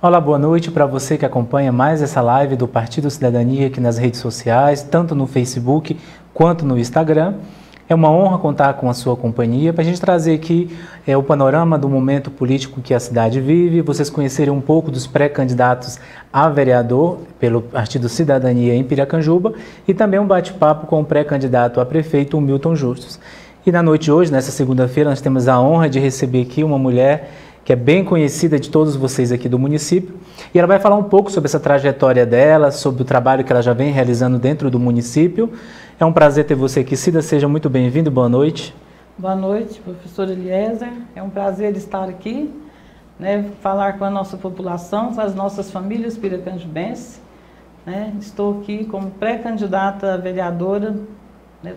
Olá, boa noite para você que acompanha mais essa live do Partido Cidadania aqui nas redes sociais, tanto no Facebook quanto no Instagram. É uma honra contar com a sua companhia para a gente trazer aqui o panorama do momento político que a cidade vive, vocês conhecerem um pouco dos pré-candidatos a vereador pelo Partido Cidadania em Piracanjuba e também um bate-papo com o pré-candidato a prefeito, o Milton Justus. E na noite de hoje, nessa segunda-feira, nós temos a honra de receber aqui uma mulher que é bem conhecida de todos vocês aqui do município, e ela vai falar um pouco sobre essa trajetória dela, sobre o trabalho que ela já vem realizando dentro do município. É um prazer ter você aqui, Cida, seja muito bem-vindo, boa noite. Boa noite, professor Eliezer, é um prazer estar aqui, falar com a nossa população, com as nossas famílias piracanjubenses. Estou aqui como pré-candidata a vereadora,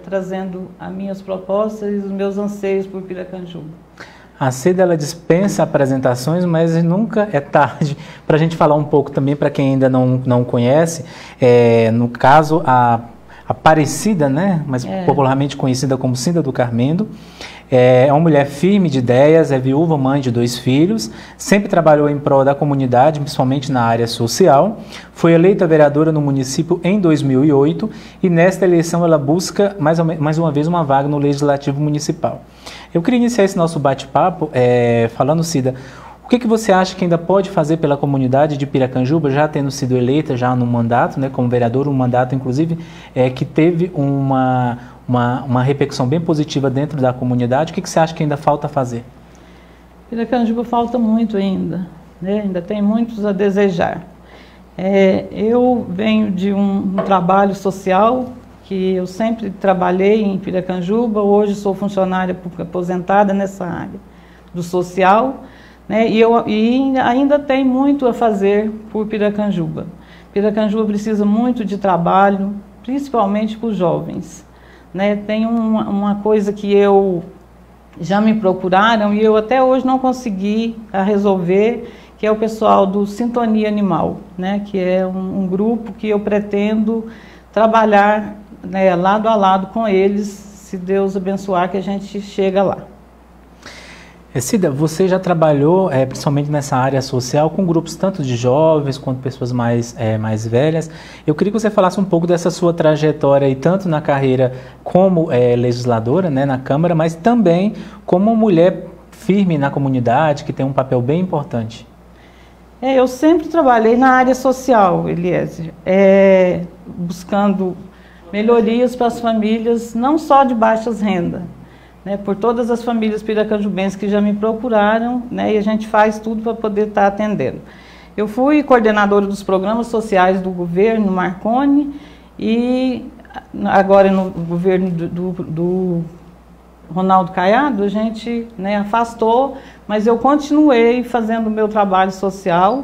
trazendo as minhas propostas e os meus anseios por Piracanjuba. A Cida, ela dispensa apresentações, mas nunca é tarde para a gente falar um pouco também para quem ainda não conhece. No caso, a Aparecida, mas popularmente conhecida como Cida do Carmendo, é uma mulher firme de ideias, é viúva, mãe de 2 filhos, sempre trabalhou em prol da comunidade, principalmente na área social, foi eleita vereadora no município em 2008 e nesta eleição ela busca mais uma vez uma vaga no Legislativo Municipal. Eu queria iniciar esse nosso bate-papo falando, Cida, o que você acha que ainda pode fazer pela comunidade de Piracanjuba, já tendo sido eleita já no mandato, como vereadora, um mandato inclusive que teve uma repercussão bem positiva dentro da comunidade. O que você acha que ainda falta fazer? Piracanjuba falta muito ainda, ainda tem muitos a desejar. Eu venho de um trabalho social, que eu sempre trabalhei em Piracanjuba, hoje sou funcionária aposentada nessa área do social, e ainda tem muito a fazer por Piracanjuba. Piracanjuba precisa muito de trabalho, principalmente para os jovens. Tem uma coisa que já me procuraram e eu até hoje não consegui resolver, que é o pessoal do Sintonia Animal, que é um grupo que eu pretendo trabalhar lado a lado com eles, se Deus abençoar que a gente chega lá. Cida, você já trabalhou, principalmente nessa área social, com grupos tanto de jovens quanto pessoas mais velhas. Eu queria que você falasse um pouco dessa sua trajetória, aí, tanto na carreira como legisladora, na Câmara, mas também como uma mulher firme na comunidade, que tem um papel bem importante. Eu sempre trabalhei na área social, Eliezer, buscando melhorias para as famílias, não só de baixas rendas, por todas as famílias piracanjubenses que já me procuraram, e a gente faz tudo para poder estar atendendo. Eu fui coordenadora dos programas sociais do governo Marconi e agora no governo do Ronaldo Caiado a gente afastou, mas eu continuei fazendo o meu trabalho social,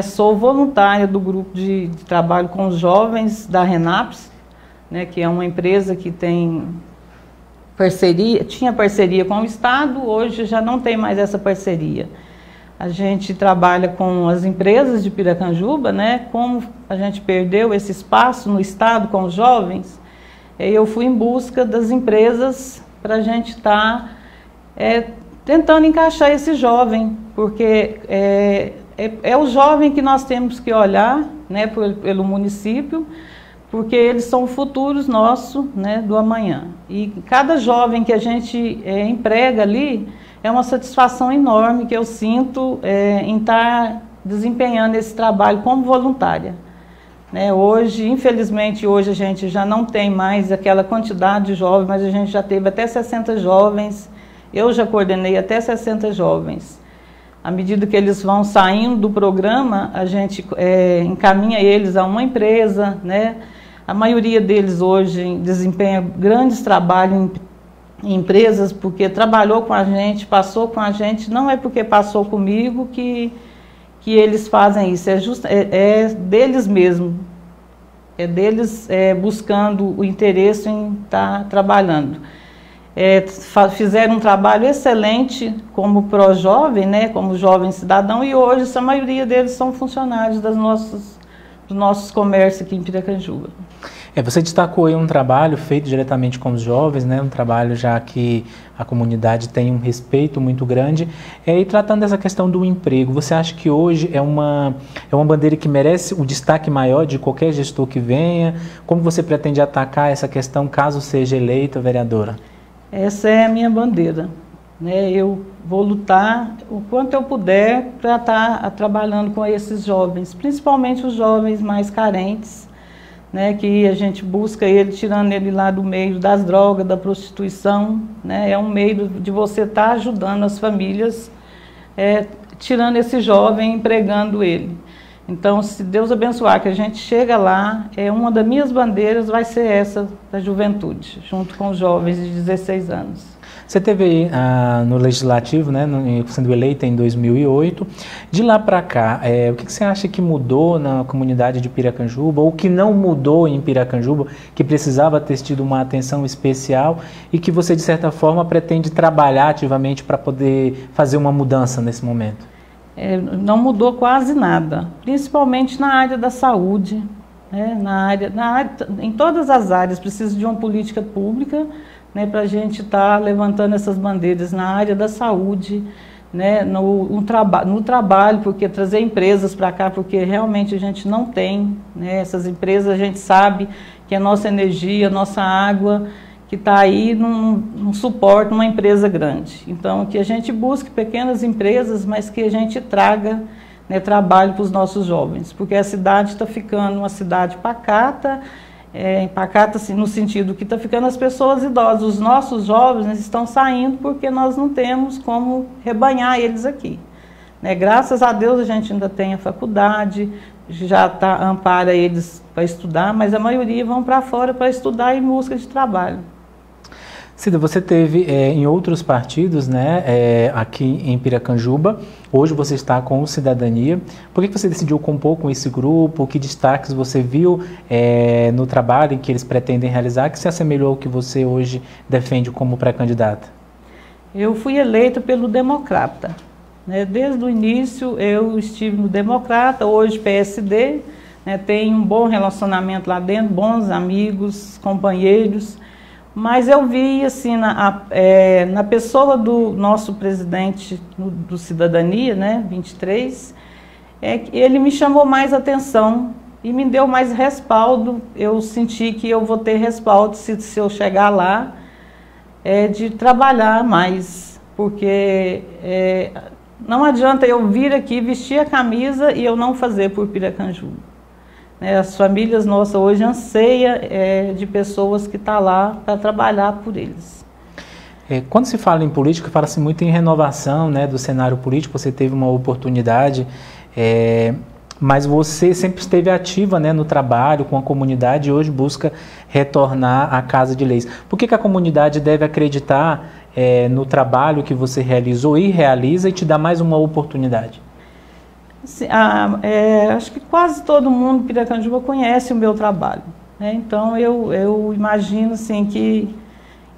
sou voluntária do grupo de trabalho com os jovens da Renaps, que é uma empresa que tinha parceria com o Estado, hoje já não tem mais essa parceria. A gente trabalha com as empresas de Piracanjuba, como a gente perdeu esse espaço no Estado com os jovens, eu fui em busca das empresas para a gente estar tentando encaixar esse jovem, porque é o jovem que nós temos que olhar pelo município, porque eles são o futuro nosso do amanhã. E cada jovem que a gente emprega ali é uma satisfação enorme que eu sinto em estar desempenhando esse trabalho como voluntária. Hoje, infelizmente, hoje a gente já não tem mais aquela quantidade de jovens, mas a gente já teve até 60 jovens, eu já coordenei até 60 jovens. À medida que eles vão saindo do programa, a gente encaminha eles a uma empresa, A maioria deles hoje desempenha grandes trabalhos em empresas porque trabalhou com a gente, passou com a gente, não é porque passou comigo que eles fazem isso, é deles mesmo, é deles buscando o interesse em estar trabalhando. Fizeram um trabalho excelente como pró-jovem, como jovem cidadão, e hoje a maioria deles são funcionários dos nossos comércios aqui em Piracanjuba. Você destacou aí um trabalho feito diretamente com os jovens, né? Um trabalho já que a comunidade tem um respeito muito grande. E tratando dessa questão do emprego, você acha que hoje é uma bandeira que merece o destaque maior de qualquer gestor que venha? Como você pretende atacar essa questão caso seja eleita vereadora? Essa é a minha bandeira, né? Eu vou lutar o quanto eu puder para estar trabalhando com esses jovens, principalmente os jovens mais carentes, né, que a gente busca ele, tirando ele lá do meio das drogas, da prostituição, né, é um meio de você estar ajudando as famílias, tirando esse jovem, empregando ele. Então, se Deus abençoar, que a gente chega lá, uma das minhas bandeiras vai ser essa da juventude, junto com os jovens de 16 anos. Você teve aí no Legislativo, né, sendo eleita em 2008. De lá para cá, o que você acha que mudou na comunidade de Piracanjuba, ou que não mudou em Piracanjuba, que precisava ter tido uma atenção especial e que você, de certa forma, pretende trabalhar ativamente para poder fazer uma mudança nesse momento? Não mudou quase nada, principalmente na área da saúde, né, em todas as áreas precisa de uma política pública, né, para a gente estar levantando essas bandeiras na área da saúde, né, no trabalho, porque trazer empresas para cá, porque realmente a gente não tem, né, essas empresas, a gente sabe que a nossa energia, a nossa água, que está aí, não suporta uma empresa grande. Então, que a gente busque pequenas empresas, mas que a gente traga, né, trabalho para os nossos jovens, porque a cidade está ficando uma cidade pacata, pacata assim, no sentido que está ficando as pessoas idosas, os nossos jovens estão saindo porque nós não temos como rebanhar eles aqui, né? Graças a Deus a gente ainda tem a faculdade, já ampara eles para estudar, mas a maioria vão para fora para estudar em busca de trabalho. Cida, você teve em outros partidos, né, aqui em Piracanjuba, hoje você está com o Cidadania. Por que você decidiu compor com esse grupo? Que destaques você viu no trabalho que eles pretendem realizar, que se assemelhou ao que você hoje defende como pré-candidata? Eu fui eleita pelo Democrata, né? Desde o início eu estive no Democrata, hoje PSD, né? Tenho um bom relacionamento lá dentro, bons amigos, companheiros. Mas eu vi, assim, na pessoa do nosso presidente do Cidadania, né, 23, ele me chamou mais atenção e me deu mais respaldo. Eu senti que eu vou ter respaldo se eu chegar lá, de trabalhar mais, porque não adianta eu vir aqui, vestir a camisa e eu não fazer por Piracanjuba. As famílias nossas hoje anseiam de pessoas que estão lá para trabalhar por eles. Quando se fala em política, fala-se muito em renovação, né, do cenário político. Você teve uma oportunidade, mas você sempre esteve ativa, né, no trabalho com a comunidade e hoje busca retornar à Casa de Leis. Por que a comunidade deve acreditar no trabalho que você realizou e realiza e te dar mais uma oportunidade? Acho que quase todo mundo em Piracanjuba conhece o meu trabalho, né? Então eu imagino assim, que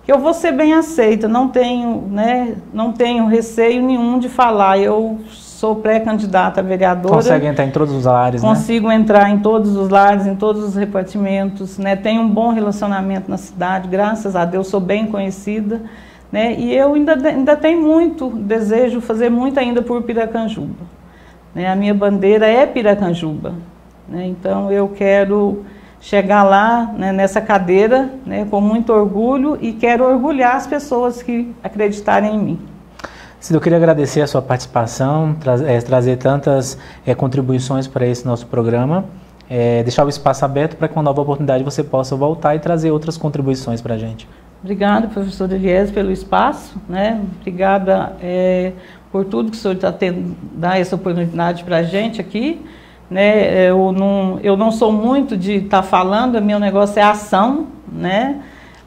eu vou ser bem aceita, não tenho receio nenhum de falar. Eu sou pré-candidata a vereadora. Consegue entrar em todos os lares, né? Consigo entrar em todos os lares, em todos os repartimentos, né? Tenho um bom relacionamento na cidade, graças a Deus sou bem conhecida, né? E eu ainda tenho muito desejo, fazer muito ainda por Piracanjuba. A minha bandeira é Piracanjuba, né? Então eu quero chegar lá, né, nessa cadeira, né, com muito orgulho, e quero orgulhar as pessoas que acreditarem em mim. Cida, eu queria agradecer a sua participação, trazer tantas contribuições para esse nosso programa, deixar o espaço aberto para que com nova oportunidade você possa voltar e trazer outras contribuições para a gente. Obrigada, professor Elias, pelo espaço, né? Obrigada por tudo que o senhor está tendo, dar essa oportunidade para a gente aqui, né? Eu não sou muito de estar falando, meu negócio é ação, né?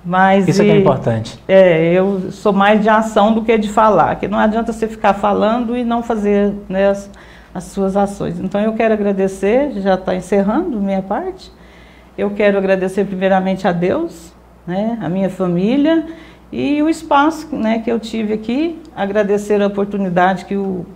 Mas isso é que é importante. Eu sou mais de ação do que de falar, que não adianta você ficar falando e não fazer, né, as suas ações. Então eu quero agradecer, já está encerrando minha parte. Eu quero agradecer primeiramente a Deus, né, a minha família e o espaço, né, que eu tive aqui, agradecer a oportunidade que o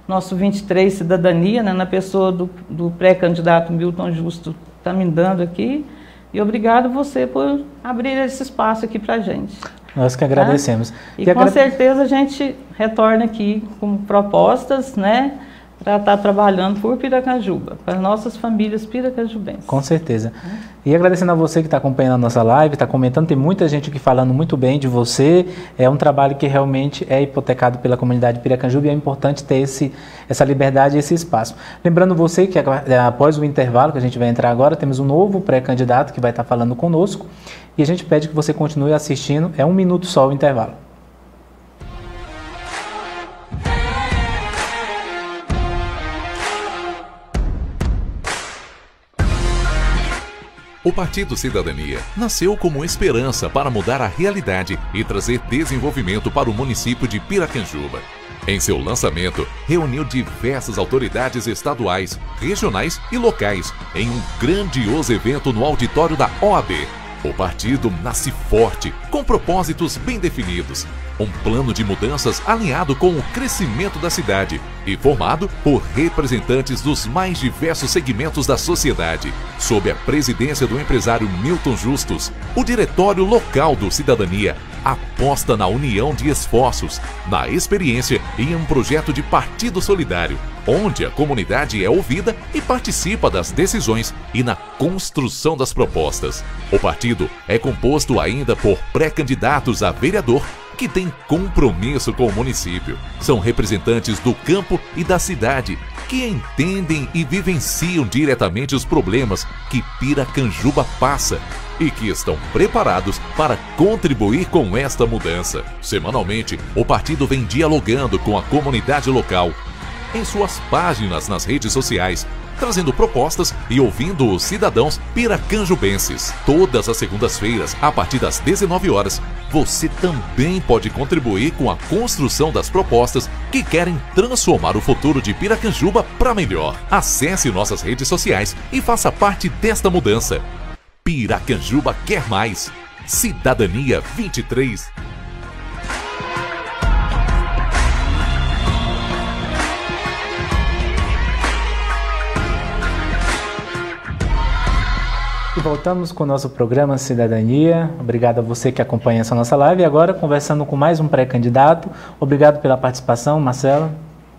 nosso 23 Cidadania, né, na pessoa do pré-candidato Milton Justo, está me dando aqui, E obrigado você por abrir esse espaço aqui para a gente. Nós que agradecemos. E com certeza a gente retorna aqui com propostas, né, para estar trabalhando por Piracanjuba, para as nossas famílias piracanjubenses. Com certeza. E agradecendo a você que está acompanhando a nossa live, está comentando, tem muita gente aqui falando muito bem de você. É um trabalho que realmente é hipotecado pela comunidade Piracanjuba e é importante ter essa liberdade e esse espaço. Lembrando você que após o intervalo que a gente vai entrar agora, temos um novo pré-candidato que vai estar falando conosco e a gente pede que você continue assistindo. É 1 minuto só o intervalo. O Partido Cidadania nasceu como esperança para mudar a realidade e trazer desenvolvimento para o município de Piracanjuba. Em seu lançamento, reuniu diversas autoridades estaduais, regionais e locais em um grandioso evento no auditório da OAB. O partido nasce forte, com propósitos bem definidos, um plano de mudanças alinhado com o crescimento da cidade e formado por representantes dos mais diversos segmentos da sociedade. Sob a presidência do empresário Milton Justus, o Diretório Local do Cidadania aposta na união de esforços, na experiência e em um projeto de partido solidário, onde a comunidade é ouvida e participa das decisões e na construção das propostas. O partido é composto ainda por pré-candidatos a vereador que têm compromisso com o município. São representantes do campo e da cidade que entendem e vivenciam diretamente os problemas que Piracanjuba passa e que estão preparados para contribuir com esta mudança. Semanalmente, o partido vem dialogando com a comunidade local em suas páginas nas redes sociais, trazendo propostas e ouvindo os cidadãos piracanjubenses. Todas as segundas-feiras, a partir das 19 horas, você também pode contribuir com a construção das propostas que querem transformar o futuro de Piracanjuba para melhor. Acesse nossas redes sociais e faça parte desta mudança. Piracanjuba quer mais. Cidadania 23. E voltamos com o nosso programa Cidadania. Obrigado a você que acompanha essa nossa live. E agora, conversando com mais um pré-candidato. Obrigado pela participação, Marcelo.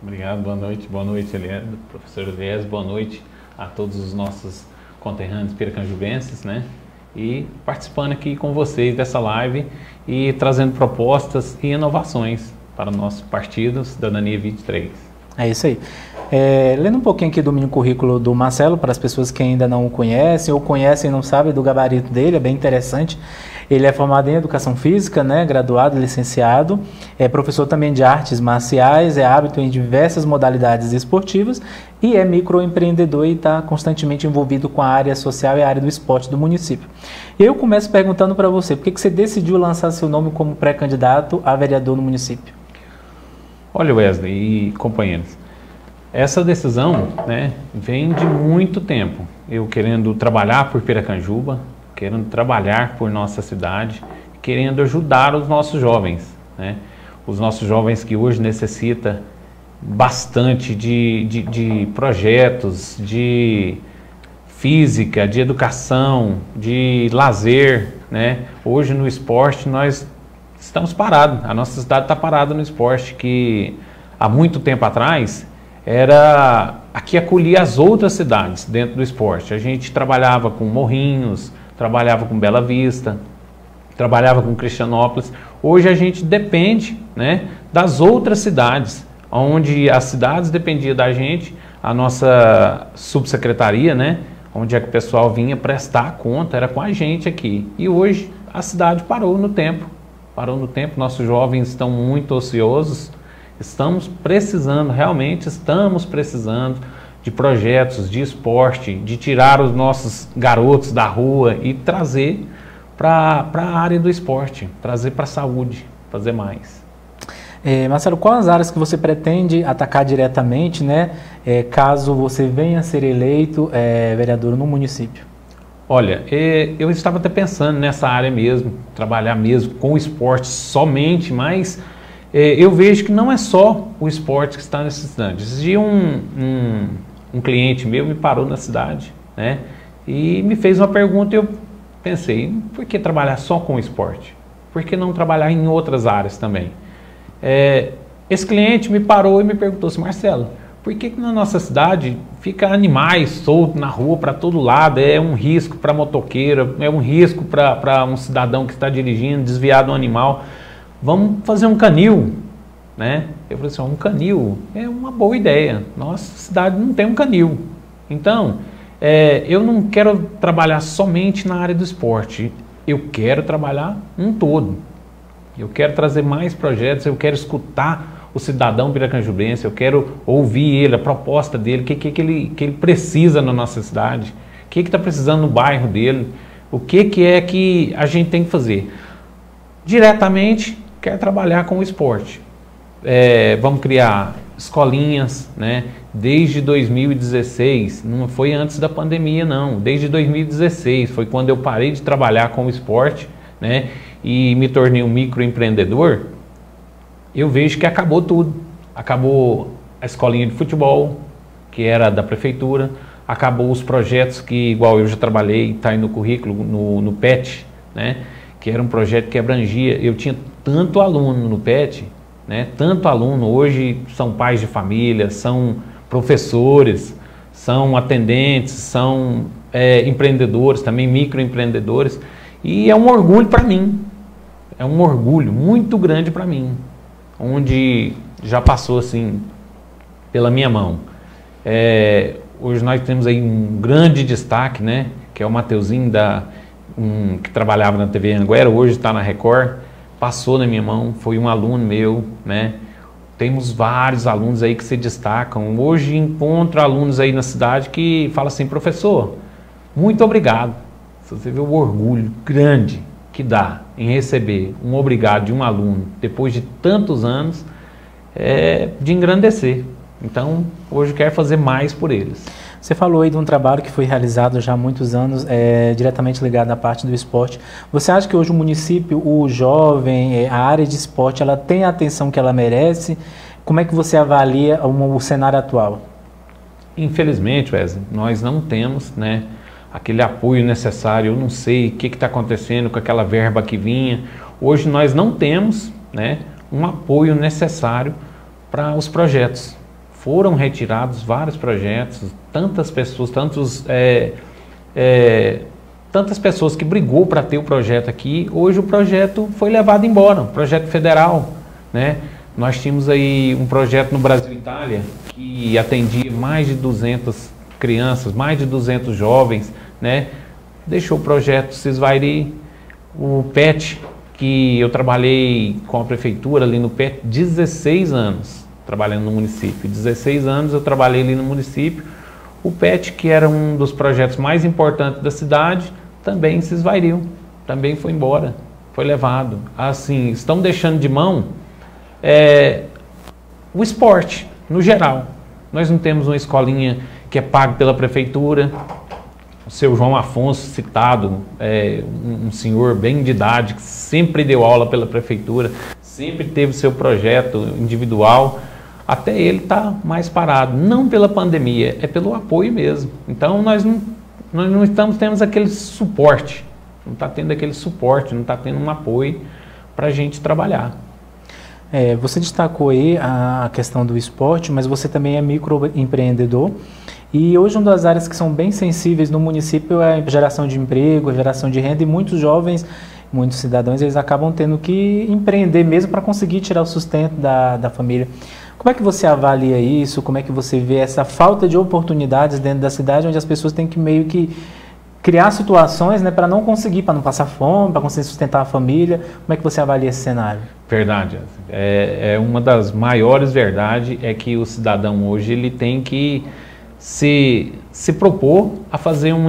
Obrigado, boa noite, Eliane, professor Elias, boa noite a todos os nossos conterrâneos piracanjubenses, né? E participando aqui com vocês dessa live e trazendo propostas e inovações para o nosso partido Cidadania 23. É isso aí. Lendo um pouquinho aqui do mini currículo do Marcelo, para as pessoas que ainda não o conhecem, ou conhecem e não sabem do gabarito dele, é bem interessante. Ele é formado em Educação Física, né, graduado, licenciado, é professor também de artes marciais, é hábito em diversas modalidades esportivas e é microempreendedor e está constantemente envolvido com a área social e a área do esporte do município. E eu começo perguntando para você, por que você decidiu lançar seu nome como pré-candidato a vereador no município? Olha, Wesley e companheiros, essa decisão, né, vem de muito tempo. Eu querendo trabalhar por Piracanjuba, querendo trabalhar por nossa cidade, querendo ajudar os nossos jovens, né? Os nossos jovens que hoje necessitam bastante de projetos, de física, de educação, de lazer, né? Hoje no esporte nós estamos parados, a nossa cidade está parada no esporte, que há muito tempo atrás era aqui acolhia as outras cidades dentro do esporte. A gente trabalhava com Morrinhos, trabalhava com Bela Vista, trabalhava com Cristianópolis. Hoje a gente depende, né, das outras cidades, onde as cidades dependiam da gente, a nossa subsecretaria, né, onde é que o pessoal vinha prestar conta, era com a gente aqui. E hoje a cidade parou no tempo, nossos jovens estão muito ociosos, estamos precisando de projetos de esporte, de tirar os nossos garotos da rua e trazer para a área do esporte, trazer para a saúde, fazer mais. Marcelo, quais as áreas que você pretende atacar diretamente, né, caso você venha a ser eleito vereador no município? Olha, eu estava até pensando nessa área mesmo, trabalhar mesmo com o esporte somente, mas eu vejo que não é só o esporte que está necessitando. Existia um cliente meu me parou na cidade, né, e me fez uma pergunta e eu pensei, por que trabalhar só com esporte? Por que não trabalhar em outras áreas também? Esse cliente me parou e me perguntou assim, Marcelo, por que na nossa cidade fica animais soltos na rua para todo lado? É um risco para motoqueiro, é um risco para um cidadão que está dirigindo, desviar de um animal. Vamos fazer um canil, né? Eu falei assim, um canil é uma boa ideia. Nossa cidade não tem um canil. Então, eu não quero trabalhar somente na área do esporte. Eu quero trabalhar um todo. Eu quero trazer mais projetos, eu quero escutar o cidadão piracanjubense, eu quero ouvir ele, a proposta dele, o que ele precisa na nossa cidade, o que está precisando no bairro dele, o que é que a gente tem que fazer. Diretamente, quero trabalhar com o esporte. Vamos criar escolinhas, né? Desde 2016, não foi antes da pandemia não, desde 2016 foi quando eu parei de trabalhar com o esporte, né? E me tornei um microempreendedor. Eu vejo que acabou tudo. Acabou a escolinha de futebol, que era da prefeitura, acabou os projetos que, igual eu já trabalhei, está aí no currículo, no PET, né? Que era um projeto que abrangia, eu tinha tanto aluno no PET, né? Tanto aluno, hoje são pais de família, são professores, são atendentes, são empreendedores, também microempreendedores, e é um orgulho para mim, é um orgulho muito grande para mim, onde já passou assim pela minha mão. Hoje nós temos aí um grande destaque, né? Que é o Mateuzinho que trabalhava na TV Anguera, hoje está na Record, passou na minha mão, foi um aluno meu, né? Temos vários alunos aí que se destacam. Hoje encontro alunos aí na cidade que falam assim, professor, muito obrigado. Você vê o orgulho grande que dá em receber um obrigado de um aluno depois de tantos anos, de engrandecer. Então, hoje eu quero fazer mais por eles. Você falou aí de um trabalho que foi realizado já há muitos anos, diretamente ligado à parte do esporte. Você acha que hoje o município, o jovem, a área de esporte, ela tem a atenção que ela merece? Como é que você avalia o cenário atual? Infelizmente, Wesley, nós não temos, né, aquele apoio necessário. Eu não sei o que está acontecendo com aquela verba que vinha. Hoje nós não temos, né, um apoio necessário para os projetos. Foram retirados vários projetos, tantas pessoas, tantas pessoas que brigou para ter o projeto aqui. Hoje o projeto foi levado embora, um projeto federal, né? Nós tínhamos aí um projeto no Brasil Itália que atendia mais de 200 crianças, mais de 200 jovens, né? Deixou o projeto se esvairir. O PET, que eu trabalhei com a prefeitura ali no PET 16 anos, trabalhando no município. 16 anos eu trabalhei ali no município. O PET, que era um dos projetos mais importantes da cidade, também se esvairiu, também foi embora, foi levado. Assim, estão deixando de mão o esporte, no geral. Nós não temos uma escolinha que é paga pela prefeitura. O seu João Afonso, citado, um senhor bem de idade, que sempre deu aula pela prefeitura, sempre teve seu projeto individual. Até ele está mais parado, não pela pandemia, é pelo apoio mesmo. Então nós não estamos tendo aquele suporte, não está tendo aquele suporte, não está tendo um apoio para a gente trabalhar. Você destacou aí a questão do esporte, mas você também é microempreendedor. E hoje uma das áreas que são bem sensíveis no município é a geração de emprego, a geração de renda, e muitos jovens, muitos cidadãos, eles acabam tendo que empreender mesmo para conseguir tirar o sustento da família. Como é que você avalia isso? Como é que você vê essa falta de oportunidades dentro da cidade, onde as pessoas têm que meio que criar situações, né, para não conseguir, para não passar fome, para conseguir sustentar a família? Como é que você avalia esse cenário? Verdade. Uma das maiores verdades é que o cidadão hoje ele tem que se propor a fazer um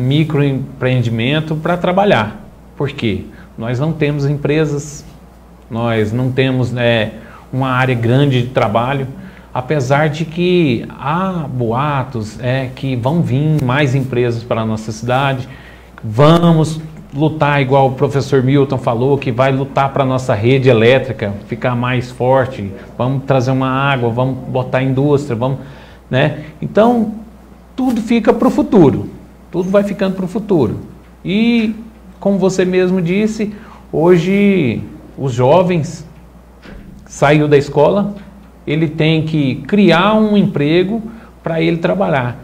microempreendimento para trabalhar. Por quê? Nós não temos empresas, nós não temos uma área grande de trabalho, apesar de que há boatos que vão vir mais empresas para a nossa cidade. Vamos lutar, igual o professor Milton falou, que vai lutar para a nossa rede elétrica ficar mais forte, vamos trazer uma água, vamos botar indústria, né? Então, tudo fica para o futuro, tudo vai ficando para o futuro. E, como você mesmo disse, hoje os jovens saiu da escola, ele tem que criar um emprego para ele trabalhar.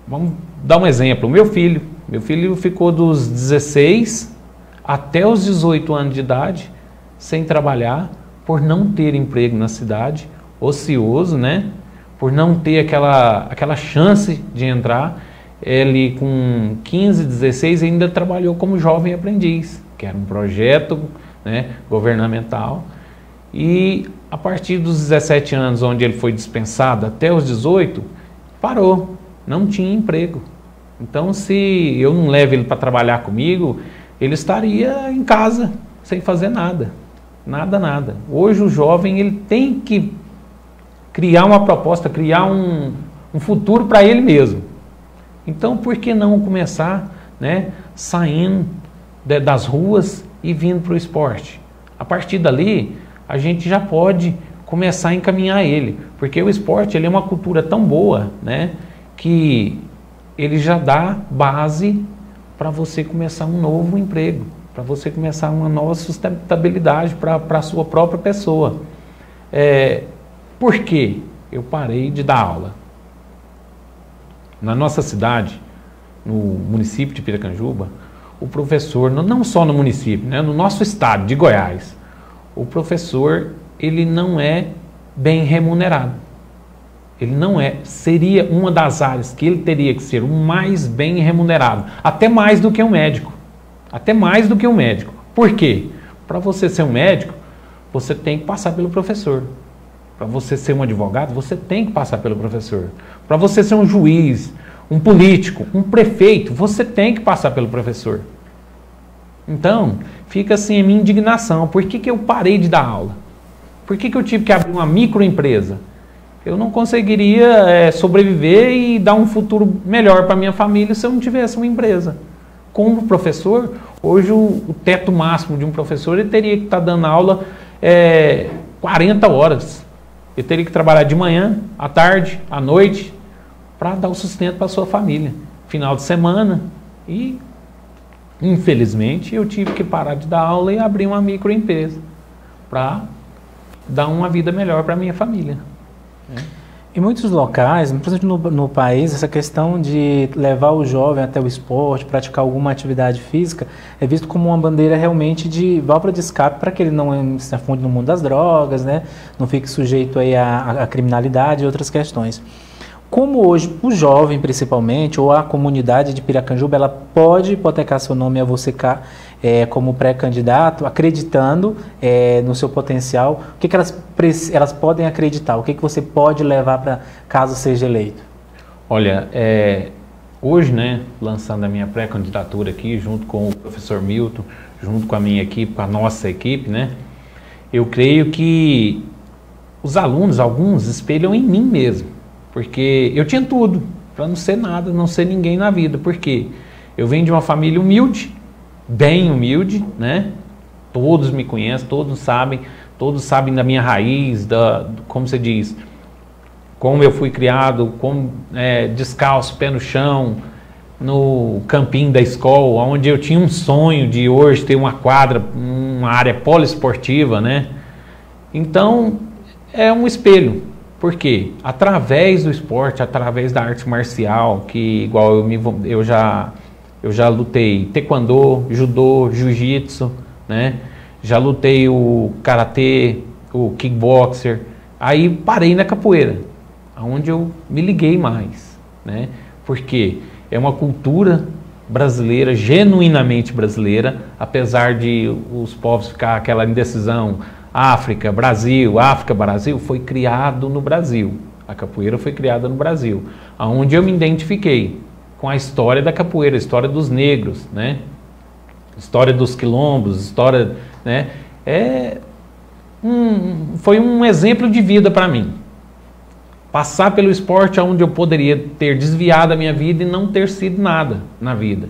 Vamos dar um exemplo. Meu filho ficou dos 16 até os 18 anos de idade sem trabalhar, por não ter emprego na cidade, ocioso, né? Por não ter aquela chance de entrar. Ele com 15, 16 ainda trabalhou como jovem aprendiz, que era um projeto, né, governamental. E a partir dos 17 anos, onde ele foi dispensado, até os 18, parou, não tinha emprego. Então, se eu não levo ele para trabalhar comigo, ele estaria em casa, sem fazer nada. Nada. Hoje o jovem ele tem que criar uma proposta, criar um futuro para ele mesmo. Então, por que não começar, né, saindo das ruas e vindo para o esporte? A partir dali, a gente já pode começar a encaminhar ele, porque o esporte ele é uma cultura tão boa, né, que ele já dá base para você começar um novo emprego, para você começar uma nova sustentabilidade para a sua própria pessoa. Por que eu parei de dar aula? Na nossa cidade, no município de Piracanjuba, o professor, não só no município, né, no nosso estado de Goiás, o professor ele não é bem remunerado. Ele não é, seria uma das áreas que ele teria que ser o mais bem remunerado, até mais do que um médico. Até mais do que um médico. Por quê? Para você ser um médico, você tem que passar pelo professor. Para você ser um advogado, você tem que passar pelo professor. Para você ser um juiz, um político, um prefeito, você tem que passar pelo professor. Então, fica assim a minha indignação. Por que eu parei de dar aula? Por que eu tive que abrir uma microempresa? Eu não conseguiria sobreviver e dar um futuro melhor para minha família se eu não tivesse uma empresa. Como professor, hoje o teto máximo de um professor, ele teria que estar dando aula 40 horas. Ele teria que trabalhar de manhã, à tarde, à noite, para dar o sustento para a sua família. Final de semana. E, infelizmente, eu tive que parar de dar aula e abrir uma microempresa para dar uma vida melhor para a minha família. Em muitos locais, principalmente no país, essa questão de levar o jovem até o esporte, praticar alguma atividade física, é visto como uma bandeira realmente de válvula de escape para que ele não se afunde no mundo das drogas, né? Não fique sujeito aí à criminalidade e outras questões. Como hoje o jovem, principalmente, ou a comunidade de Piracanjuba, ela pode hipotecar seu nome a você como pré-candidato, acreditando no seu potencial? O que elas podem acreditar? O que você pode levar para caso seja eleito? Olha, hoje, né, lançando a minha pré-candidatura aqui, junto com o professor Milton, junto com a minha equipe, com a nossa equipe, né, eu creio que os alunos, alguns, espelham em mim mesmo. Porque eu tinha tudo para não ser nada, não ser ninguém na vida. Por quê? Eu venho de uma família humilde, bem humilde, né? Todos me conhecem, todos sabem da minha raiz, como você diz, como eu fui criado, descalço, pé no chão, no campinho da escola, onde eu tinha um sonho de hoje ter uma quadra, uma área poliesportiva, né? Então, é um espelho. Por quê? Através do esporte, através da arte marcial, que igual eu já lutei taekwondo, judô, jiu-jitsu, né? Já lutei o karatê, o kickboxer. Aí parei na capoeira, onde eu me liguei mais, né? Porque é uma cultura brasileira, genuinamente brasileira, apesar de os povos ficar aquela indecisão. África, Brasil, foi criado no Brasil. A capoeira foi criada no Brasil, onde eu me identifiquei com a história da capoeira, a história dos negros, né? História dos quilombos, história, né? Foi um exemplo de vida para mim. Passar pelo esporte onde eu poderia ter desviado a minha vida e não ter sido nada na vida.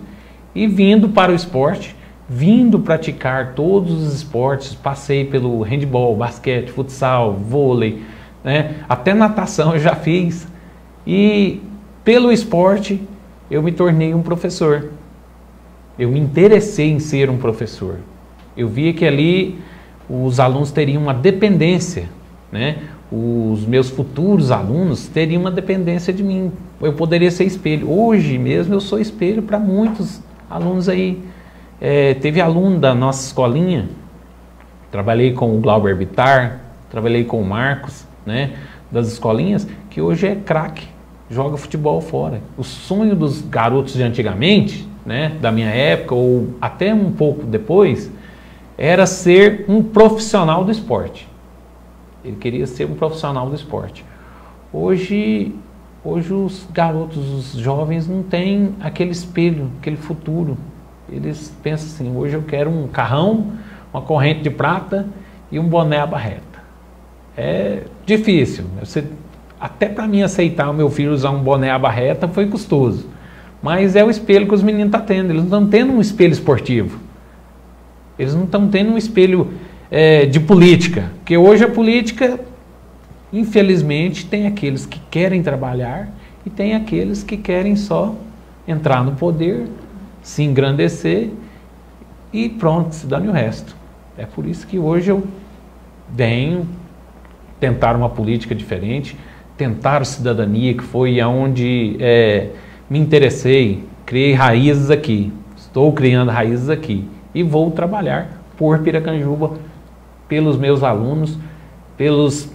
E vindo para o esporte, vindo praticar todos os esportes, passei pelo handebol, basquete, futsal, vôlei, né? Até natação eu já fiz. E pelo esporte eu me tornei um professor. eu me interessei em ser um professor. Eu via que ali os alunos teriam uma dependência, né? Os meus futuros alunos teriam uma dependência de mim. Eu poderia ser espelho. Hoje mesmo eu sou espelho para muitos alunos aí. Teve aluno da nossa escolinha, trabalhei com o Glauber Bittar, trabalhei com o Marcos, né, das escolinhas, que hoje é craque, joga futebol fora. O sonho dos garotos de antigamente, né, da minha época, ou até um pouco depois, era ser um profissional do esporte. Ele queria ser um profissional do esporte. Hoje os garotos, os jovens, não têm aquele espelho, aquele futuro. Eles pensam assim, hoje eu quero um carrão, uma corrente de prata e um boné à barreta. É difícil. Até para mim aceitar o meu filho usar um boné à barreta foi custoso. Mas é o espelho que os meninos estão tendo. Eles não estão tendo um espelho esportivo. Eles não estão tendo um espelho de política. Porque hoje a política, infelizmente, tem aqueles que querem trabalhar e tem aqueles que querem só entrar no poder, se engrandecer e pronto, se dane o resto. É por isso que hoje eu venho tentar uma política diferente, tentar cidadania, que foi aonde me interessei, criei raízes aqui, estou criando raízes aqui e vou trabalhar por Piracanjuba, pelos meus alunos, pelos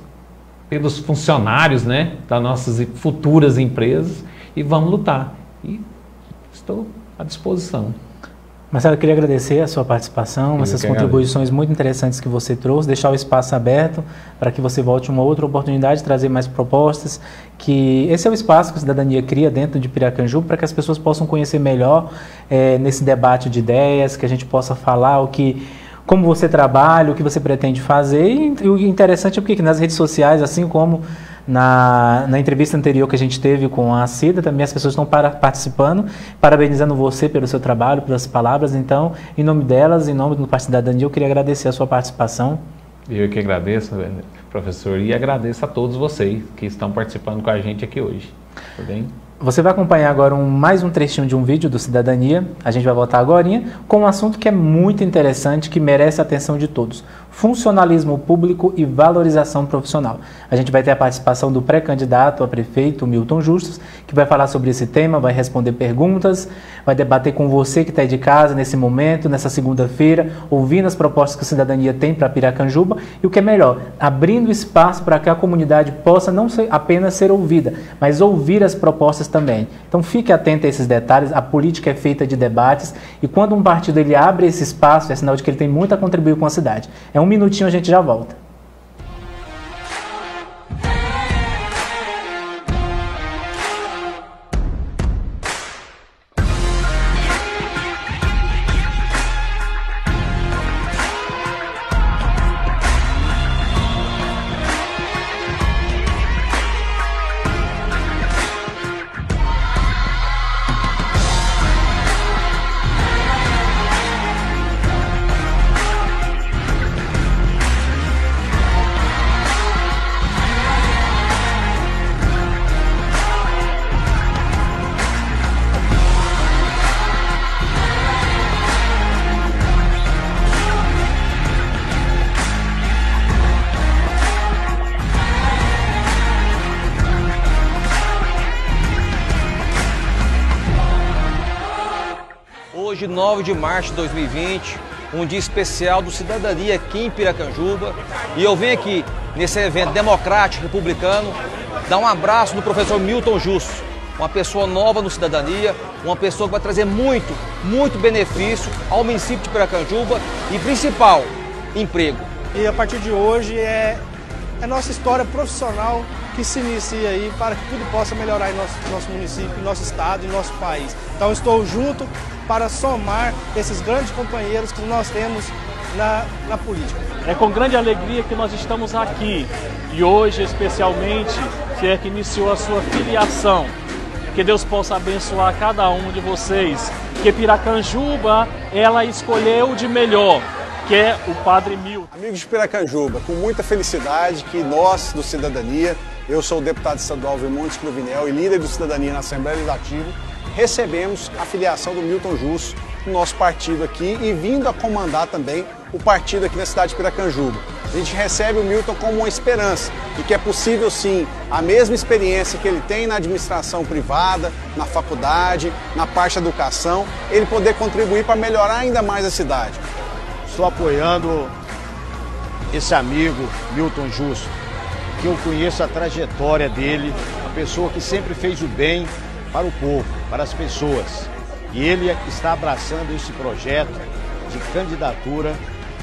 funcionários, né, das nossas futuras empresas, e vamos lutar. E estou à disposição. Marcelo, eu queria agradecer a sua participação, essas contribuições muito interessantes que você trouxe, deixar o espaço aberto para que você volte uma outra oportunidade, trazer mais propostas, que esse é o espaço que a Cidadania cria dentro de Piracanjuba para que as pessoas possam conhecer melhor nesse debate de ideias, que a gente possa falar como você trabalha, o que você pretende fazer, e o interessante é porque nas redes sociais, assim como na entrevista anterior que a gente teve com a Cida, também as pessoas estão participando, parabenizando você pelo seu trabalho, pelas palavras. Então, em nome delas, em nome do Partido Cidadania, eu queria agradecer a sua participação. Eu que agradeço, professor, e agradeço a todos vocês que estão participando com a gente aqui hoje. Tudo bem? Você vai acompanhar agora mais um trechinho de um vídeo do Cidadania. A gente vai voltar agorinha com um assunto que é muito interessante, que merece a atenção de todos. Funcionalismo público e valorização profissional. A gente vai ter a participação do pré-candidato a prefeito, Milton Justus, que vai falar sobre esse tema, vai responder perguntas, vai debater com você que está aí de casa nesse momento, nessa segunda-feira, ouvindo as propostas que a Cidadania tem para Piracanjuba e o que é melhor, abrindo espaço para que a comunidade possa não apenas ser ouvida, mas ouvir as propostas também. Então fique atento a esses detalhes, a política é feita de debates e quando um partido ele abre esse espaço, é sinal de que ele tem muito a contribuir com a cidade. Um minutinho, a gente já volta. Hoje, 9 de março de 2020, um dia especial do Cidadania aqui em Piracanjuba. E eu venho aqui, nesse evento democrático, republicano, dar um abraço no professor Milton Justus, uma pessoa nova no Cidadania, uma pessoa que vai trazer muito benefício ao município de Piracanjuba e, principal, emprego. E a partir de hoje é nossa história profissional que se inicia aí para que tudo possa melhorar em nosso município, em nosso estado, em nosso país. Então estou junto para somar esses grandes companheiros que nós temos na política. É com grande alegria que nós estamos aqui e hoje especialmente se é que iniciou a sua filiação. Que Deus possa abençoar cada um de vocês, que Piracanjuba ela escolheu de melhor, que é o Padre Milton. Amigos de Piracanjuba, com muita felicidade que nós do Cidadania, eu sou o deputado estadual Vermontes Cruvinel e líder do Cidadania na Assembleia Legislativa, recebemos a filiação do Milton Justus do nosso partido aqui e vindo a comandar também o partido aqui na cidade de Piracanjuba. A gente recebe o Milton como uma esperança de que é possível sim, a mesma experiência que ele tem na administração privada, na faculdade, na parte da educação, ele poder contribuir para melhorar ainda mais a cidade. Estou apoiando esse amigo Milton Justo, que eu conheço a trajetória dele, uma pessoa que sempre fez o bem para o povo, para as pessoas. E ele está abraçando esse projeto de candidatura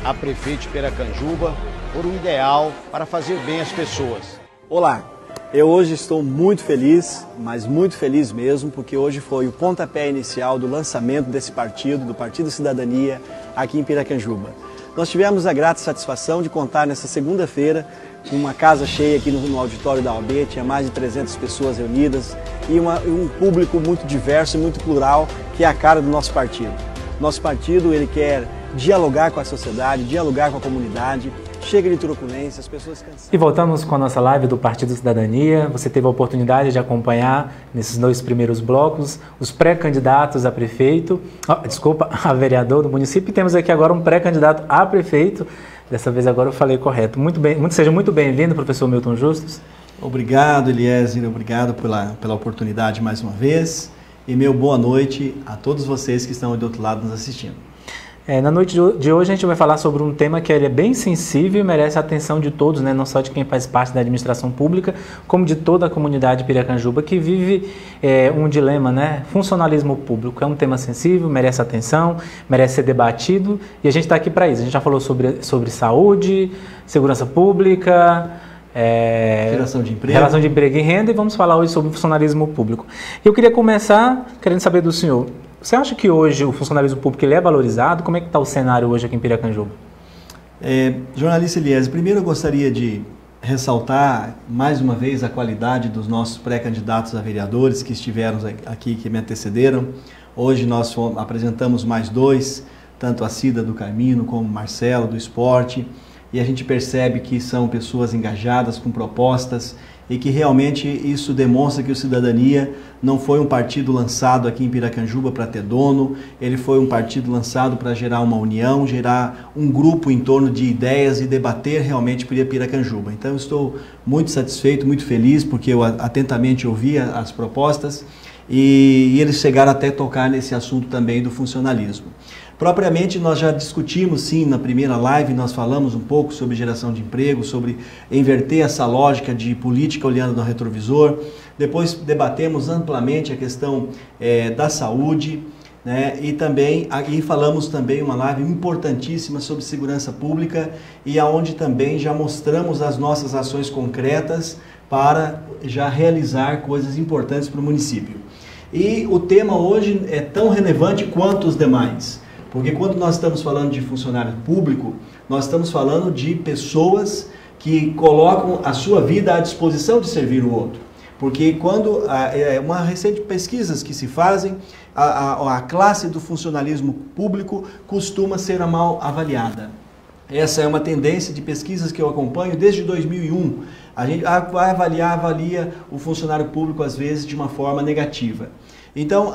a prefeito de Piracanjuba por um ideal para fazer bem às pessoas. Olá, eu hoje estou muito feliz, mas muito feliz mesmo, porque hoje foi o pontapé inicial do lançamento desse partido, do Partido Cidadania, aqui em Piracanjuba. Nós tivemos a grata satisfação de contar nessa segunda-feira com uma casa cheia aqui no auditório da OAB, tinha mais de 300 pessoas reunidas e um público muito diverso e muito plural, que é a cara do nosso partido. Nosso partido, ele quer dialogar com a sociedade, dialogar com a comunidade, chega de truculência, as pessoas cansadas. E voltamos com a nossa live do Partido Cidadania. Você teve a oportunidade de acompanhar nesses 2 primeiros blocos os pré-candidatos a prefeito, a vereador do município, e temos aqui agora um pré-candidato a prefeito. Dessa vez agora eu falei correto. Seja muito bem-vindo, professor Milton Justus. Obrigado, Eliezer, obrigado pela oportunidade mais uma vez. E meu boa noite a todos vocês que estão do outro lado nos assistindo. Na noite de hoje a gente vai falar sobre um tema que ele é bem sensível e merece a atenção de todos, né? Não só de quem faz parte da administração pública, como de toda a comunidade Piracanjuba que vive um dilema, né? Funcionalismo público é um tema sensível, merece atenção, merece ser debatido e a gente está aqui para isso. A gente já falou sobre saúde, segurança pública, Geração de emprego e renda, e vamos falar hoje sobre funcionalismo público. Eu queria começar querendo saber do senhor. Você acha que hoje o funcionalismo público ele é valorizado? Como é que está o cenário hoje aqui em Piracanjuba? Jornalista Eliezer, primeiro eu gostaria de ressaltar mais uma vez a qualidade dos nossos pré-candidatos a vereadores que estiveram aqui, que me antecederam. Hoje nós apresentamos mais 2, tanto a Cida do Carmino como o Marcelo do Esporte, e a gente percebe que são pessoas engajadas com propostas e que realmente isso demonstra que o Cidadania não foi um partido lançado aqui em Piracanjuba para ter dono, ele foi um partido lançado para gerar uma união, gerar um grupo em torno de ideias e debater realmente Piracanjuba. Então eu estou muito satisfeito, muito feliz, porque eu atentamente ouvi as propostas e eles chegaram até tocar nesse assunto também do funcionalismo. Propriamente, nós já discutimos, sim, na primeira live, nós falamos um pouco sobre geração de emprego, sobre inverter essa lógica de política olhando no retrovisor. Depois debatemos amplamente a questão da saúde, né? E também aqui falamos também uma live importantíssima sobre segurança pública e aonde também já mostramos as nossas ações concretas para já realizar coisas importantes para o município. E o tema hoje é tão relevante quanto os demais. Porque quando nós estamos falando de funcionário público, nós estamos falando de pessoas que colocam a sua vida à disposição de servir o outro. Porque quando, uma recente pesquisas que se fazem, a classe do funcionalismo público costuma ser a mal avaliada. Essa é uma tendência de pesquisas que eu acompanho desde 2001. A gente avalia o funcionário público às vezes de uma forma negativa. Então,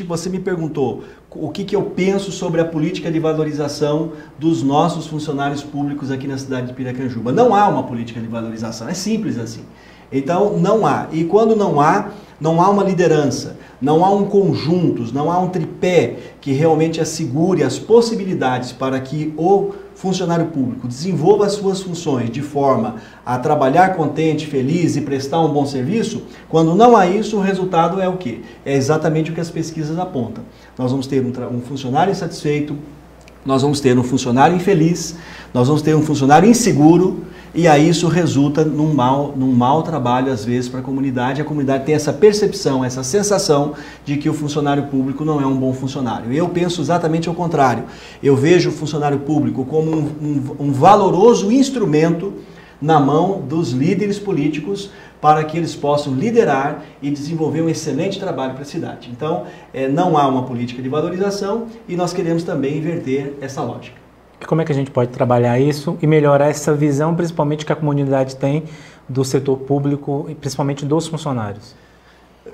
você me perguntou o que eu penso sobre a política de valorização dos nossos funcionários públicos aqui na cidade de Piracanjuba. Não há uma política de valorização, é simples assim. Então, não há. E quando não há uma liderança, não há um conjunto, não há um tripé que realmente assegure as possibilidades para que o funcionário público desenvolva as suas funções de forma a trabalhar contente, feliz e prestar um bom serviço, quando não há isso, o resultado é o quê? É exatamente o que as pesquisas apontam. Nós vamos ter um funcionário insatisfeito, nós vamos ter um funcionário infeliz, nós vamos ter um funcionário inseguro, e aí isso resulta num mau trabalho, às vezes, para a comunidade tem essa percepção, essa sensação de que o funcionário público não é um bom funcionário. Eu penso exatamente ao contrário. Eu vejo o funcionário público como um valoroso instrumento na mão dos líderes políticos para que eles possam liderar e desenvolver um excelente trabalho para a cidade. Então, não há uma política de valorização e nós queremos também inverter essa lógica. E como é que a gente pode trabalhar isso e melhorar essa visão, principalmente que a comunidade tem do setor público e principalmente dos funcionários?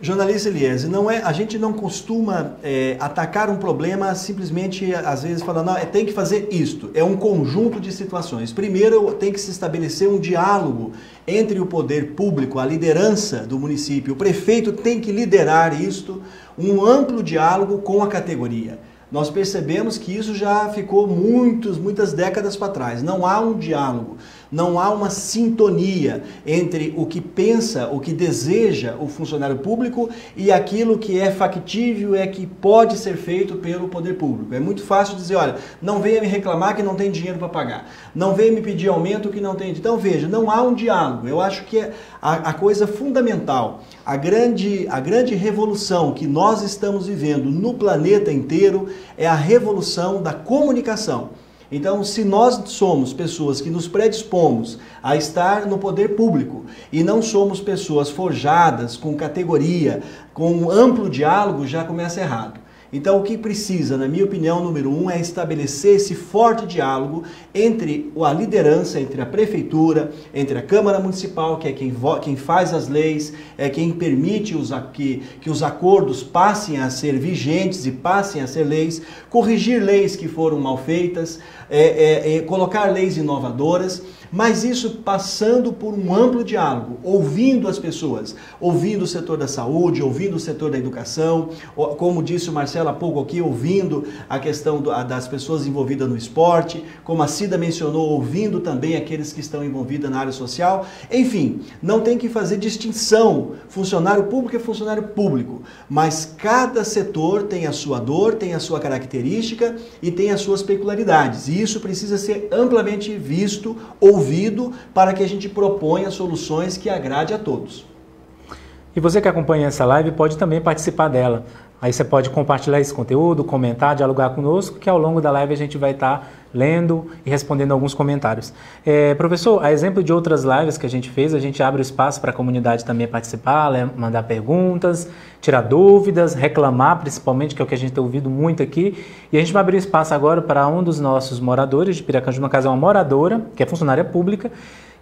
Jornalista Eliese, a gente não costuma atacar um problema simplesmente, às vezes, falando, não, tem que fazer isto. É um conjunto de situações. Primeiro, tem que se estabelecer um diálogo entre o poder público, a liderança do município. O prefeito tem que liderar isto, um amplo diálogo com a categoria. Nós percebemos que isso já ficou muitas décadas para trás. Não há um diálogo, não há uma sintonia entre o que pensa, o que deseja o funcionário público e aquilo que é factível, que pode ser feito pelo poder público. É muito fácil dizer, olha, não venha me reclamar que não tem dinheiro para pagar, não venha me pedir aumento que não tem. Então veja, não há um diálogo. Eu acho que a coisa fundamental, a grande revolução que nós estamos vivendo no planeta inteiro é a revolução da comunicação. Então, se nós somos pessoas que nos predispomos a estar no poder público e não somos pessoas forjadas com categoria, com um amplo diálogo, já começa errado. Então, o que precisa, na minha opinião, número 1, é estabelecer esse forte diálogo entre a liderança, entre a prefeitura, entre a Câmara Municipal, que é quem faz as leis, é quem permite que os acordos passem a ser vigentes e passem a ser leis, corrigir leis que foram mal feitas, colocar leis inovadoras, mas isso passando por um amplo diálogo, ouvindo as pessoas, ouvindo o setor da saúde, ouvindo o setor da educação, como disse o Marcelo há pouco aqui, ouvindo a questão das pessoas envolvidas no esporte, como a Cida mencionou, ouvindo também aqueles que estão envolvidos na área social. Enfim, não tem que fazer distinção, funcionário público é funcionário público, mas cada setor tem a sua dor, tem a sua característica e tem as suas peculiaridades, e isso precisa ser amplamente visto, ouvido, para que a gente proponha soluções que agrade a todos. E você que acompanha essa live pode também participar dela. Aí você pode compartilhar esse conteúdo, comentar, dialogar conosco, que ao longo da live a gente vai estar lendo e respondendo alguns comentários. Professor, a exemplo de outras lives que a gente fez, a gente abre o espaço para a comunidade também participar, mandar perguntas, tirar dúvidas, reclamar principalmente, que é o que a gente tem ouvido muito aqui. E a gente vai abrir espaço agora para um dos nossos moradores de Piracanjuba, no caso é uma moradora, que é funcionária pública,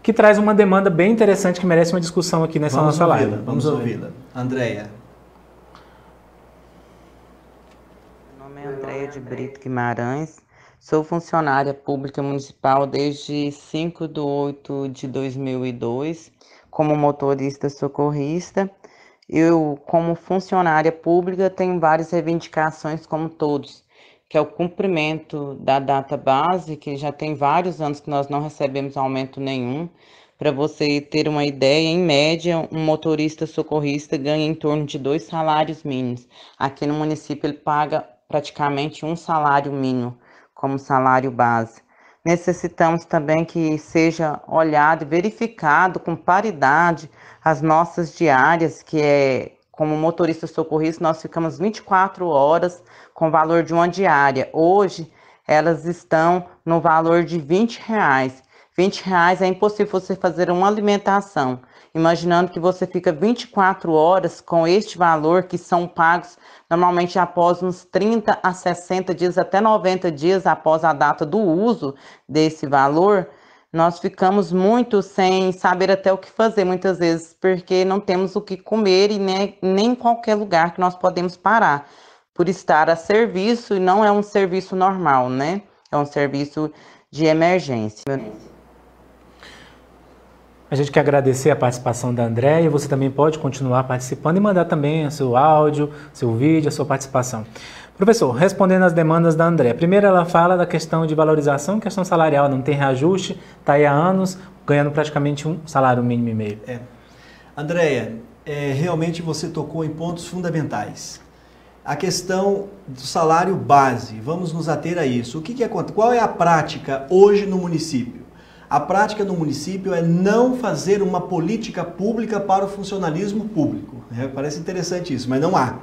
que traz uma demanda bem interessante que merece uma discussão aqui nessa nossa live. Vamos ouvi-la. Andréia. Andréia de Brito Guimarães, sou funcionária pública municipal desde 5/8/2002, como motorista socorrista. Eu, como funcionária pública, tenho várias reivindicações, como todos, que é o cumprimento da data base, que já tem vários anos que nós não recebemos aumento nenhum. Para você ter uma ideia, em média, um motorista socorrista ganha em torno de 2 salários mínimos. Aqui no município ele paga praticamente um salário mínimo como salário base. Necessitamos também que seja olhado e verificado com paridade as nossas diárias, que como motorista socorrista, nós ficamos 24 horas com o valor de uma diária. Hoje, elas estão no valor de R$20. R$20 é impossível você fazer uma alimentação. Imaginando que você fica 24 horas com este valor, que são pagos normalmente após uns 30 a 60 dias, até 90 dias após a data do uso desse valor, nós ficamos muito sem saber até o que fazer, muitas vezes, porque não temos o que comer e nem em qualquer lugar que nós podemos parar, por estar a serviço, e não é um serviço normal, né? É um serviço de emergência. A gente quer agradecer a participação da Andréia, e você também pode continuar participando e mandar também o seu áudio, seu vídeo, a sua participação. Professor, respondendo às demandas da Andréia, primeiro ela fala da questão de valorização, questão salarial, não tem reajuste, está aí há anos ganhando praticamente um salário mínimo e meio. Andréia, realmente você tocou em pontos fundamentais. A questão do salário base, vamos nos ater a isso. Qual é a prática hoje no município? A prática no município é não fazer uma política pública para o funcionalismo público. Parece interessante isso, mas não há.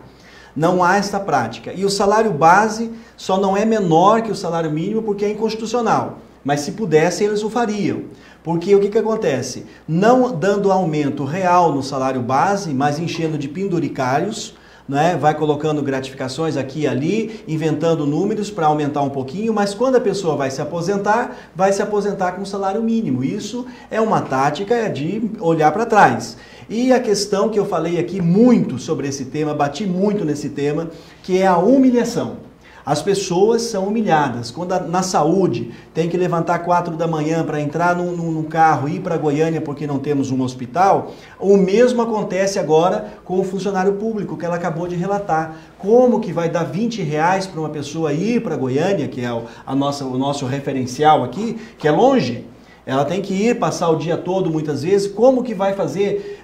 Não há esta prática. E o salário base só não é menor que o salário mínimo porque é inconstitucional. Mas se pudesse, eles o fariam. Porque o que acontece? Não dando aumento real no salário base, mas enchendo de penduricários, né? Vai colocando gratificações aqui e ali, inventando números para aumentar um pouquinho, mas quando a pessoa vai se aposentar com salário mínimo. Isso é uma tática de olhar para trás. E a questão que eu falei aqui muito sobre esse tema, bati muito nesse tema, que é a humilhação. As pessoas são humilhadas. Quando na saúde tem que levantar 4 da manhã para entrar num carro e ir para Goiânia porque não temos um hospital, o mesmo acontece agora com o funcionário público que ela acabou de relatar. Como que vai dar R$20 para uma pessoa ir para Goiânia, que é o nosso referencial aqui, que é longe? Ela tem que ir, passar o dia todo muitas vezes. Como que vai fazer?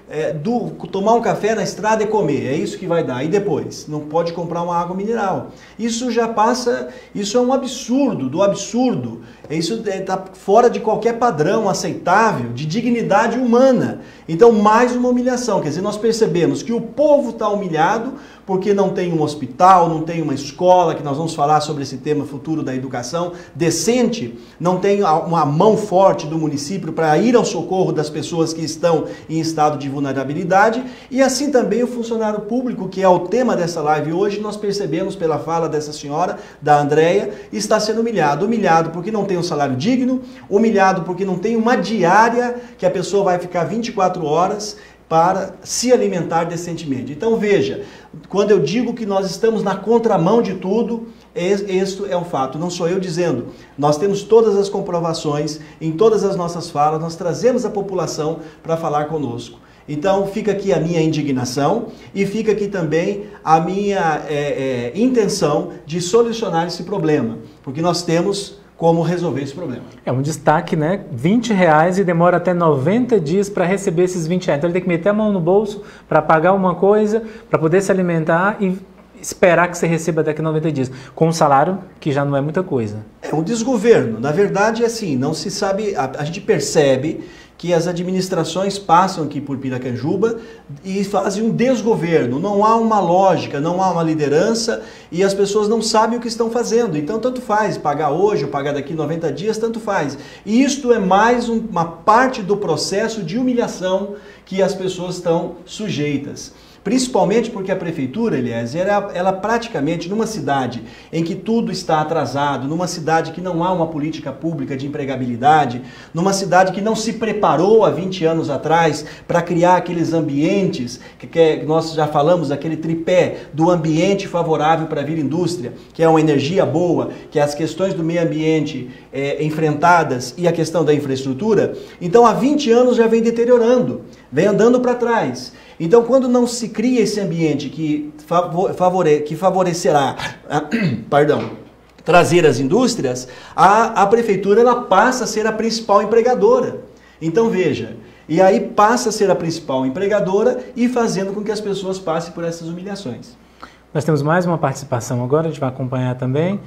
Tomar um café na estrada e comer, é isso que vai dar. E depois, não pode comprar uma água mineral. Isso já passa, isso é um absurdo, do absurdo. Isso está fora de qualquer padrão aceitável de dignidade humana. Então, mais uma humilhação. Quer dizer, nós percebemos que o povo está humilhado porque não tem um hospital, não tem uma escola, que nós vamos falar sobre esse tema futuro da educação decente, não tem uma mão forte do município para ir ao socorro das pessoas que estão em estado de vulnerabilidade, e assim também o funcionário público, que é o tema dessa live hoje, nós percebemos pela fala dessa senhora, da Andréia, está sendo humilhado. Humilhado porque não tem um salário digno, humilhado porque não tem uma diária que a pessoa vai ficar 24 horas para se alimentar decentemente. Então veja, quando eu digo que nós estamos na contramão de tudo, este é um fato, não sou eu dizendo. Nós temos todas as comprovações, em todas as nossas falas, nós trazemos a população para falar conosco. Então fica aqui a minha indignação e fica aqui também a minha intenção de solucionar esse problema, porque nós temos como resolver esse problema. É um destaque, né? R$20 e demora até 90 dias para receber esses R$20. Então ele tem que meter a mão no bolso para pagar uma coisa, para poder se alimentar e esperar que você receba daqui a 90 dias, com um salário que já não é muita coisa. É um desgoverno. Na verdade, assim, não se sabe, a gente percebe que as administrações passam aqui por Piracanjuba e fazem um desgoverno. Não há uma lógica, não há uma liderança e as pessoas não sabem o que estão fazendo. Então, tanto faz pagar hoje ou pagar daqui 90 dias, tanto faz. E isto é mais uma parte do processo de humilhação que as pessoas estão sujeitas. Principalmente porque a prefeitura, Eliezer, ela praticamente, numa cidade em que tudo está atrasado, numa cidade que não há uma política pública de empregabilidade, numa cidade que não se preparou há 20 anos atrás para criar aqueles ambientes, que nós já falamos, aquele tripé do ambiente favorável para vir indústria, que é uma energia boa, que é as questões do meio ambiente enfrentadas e a questão da infraestrutura. Então, há 20 anos já vem deteriorando, vem andando para trás. Então, quando não se cria esse ambiente que favorecerá trazer as indústrias, a prefeitura ela passa a ser a principal empregadora. Então, veja, e aí passa a ser a principal empregadora e fazendo com que as pessoas passem por essas humilhações. Nós temos mais uma participação agora, a gente vai acompanhar também.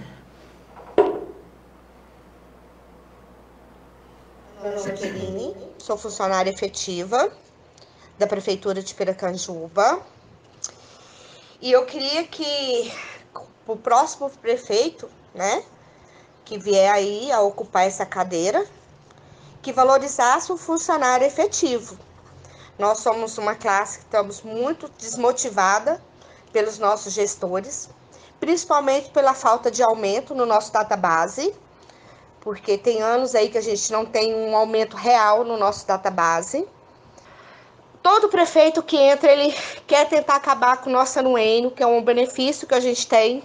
Meu nome é Jaqueline, sou funcionária efetiva da Prefeitura de Piracanjuba. E eu queria que o próximo prefeito, né, que vier aí a ocupar essa cadeira, que valorizasse o funcionário efetivo. Nós somos uma classe que estamos muito desmotivada pelos nossos gestores, principalmente pela falta de aumento no nosso database, porque tem anos aí que a gente não tem um aumento real no nosso database. Todo prefeito que entra, ele quer tentar acabar com o nosso anuênio, que é um benefício que a gente tem.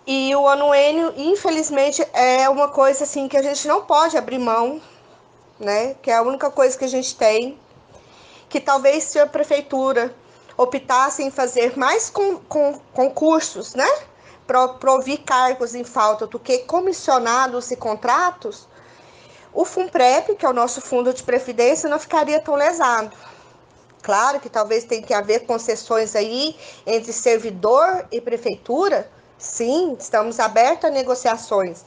E o anuênio, infelizmente, é uma coisa assim que a gente não pode abrir mão, né? Que é a única coisa que a gente tem. Que talvez se a prefeitura optasse em fazer mais concursos, né? Para provir cargos em falta do que comissionados e contratos, o FUNPREP, que é o nosso fundo de previdência, não ficaria tão lesado. Claro que talvez tenha que haver concessões aí entre servidor e prefeitura. Sim, estamos abertos a negociações.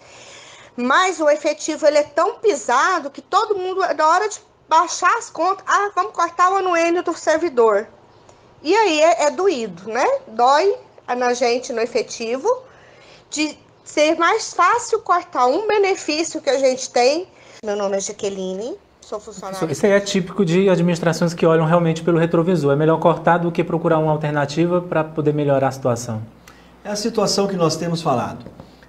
Mas o efetivo ele é tão pisado que todo mundo, na hora de baixar as contas, vamos cortar o anuênio do servidor. E aí é doído, né? Dói na gente no efetivo, de ser mais fácil cortar um benefício que a gente tem. Meu nome é Jaqueline, sou funcionária. Isso aí é típico de administrações que olham realmente pelo retrovisor. É melhor cortar do que procurar uma alternativa para poder melhorar a situação. É a situação que nós temos falado.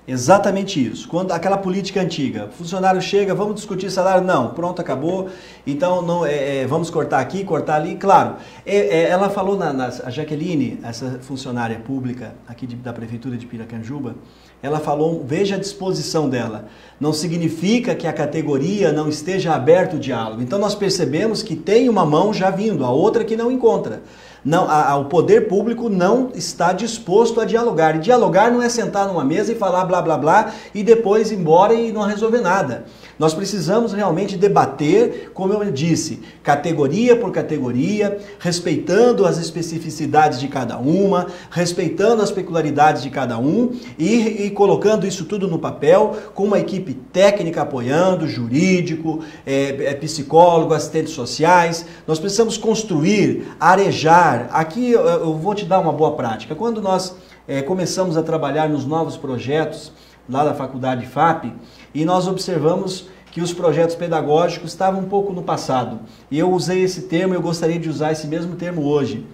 Exatamente isso. Quando aquela política antiga, o funcionário chega, vamos discutir salário? Não, pronto, acabou. Então não, vamos cortar aqui, cortar ali. Claro, ela falou, a Jaqueline, essa funcionária pública aqui da Prefeitura de Piracanjuba, ela falou, veja a disposição dela. Não significa que a categoria não esteja aberta o diálogo. Então nós percebemos que tem uma mão já vindo, a outra que não encontra. Não, o poder público não está disposto a dialogar. E dialogar não é sentar numa mesa e falar blá blá blá e depois ir embora e não resolver nada. Nós precisamos realmente debater, como eu disse, categoria por categoria, respeitando as especificidades de cada uma, respeitando as peculiaridades de cada um e colocando isso tudo no papel, com uma equipe técnica apoiando, jurídico, psicólogo, assistentes sociais. Nós precisamos construir, arejar. Aqui eu vou te dar uma boa prática. Quando nós começamos a trabalhar nos novos projetos lá da Faculdade FAP, e nós observamos que os projetos pedagógicos estavam um pouco no passado. E eu usei esse termo e eu gostaria de usar esse mesmo termo hoje.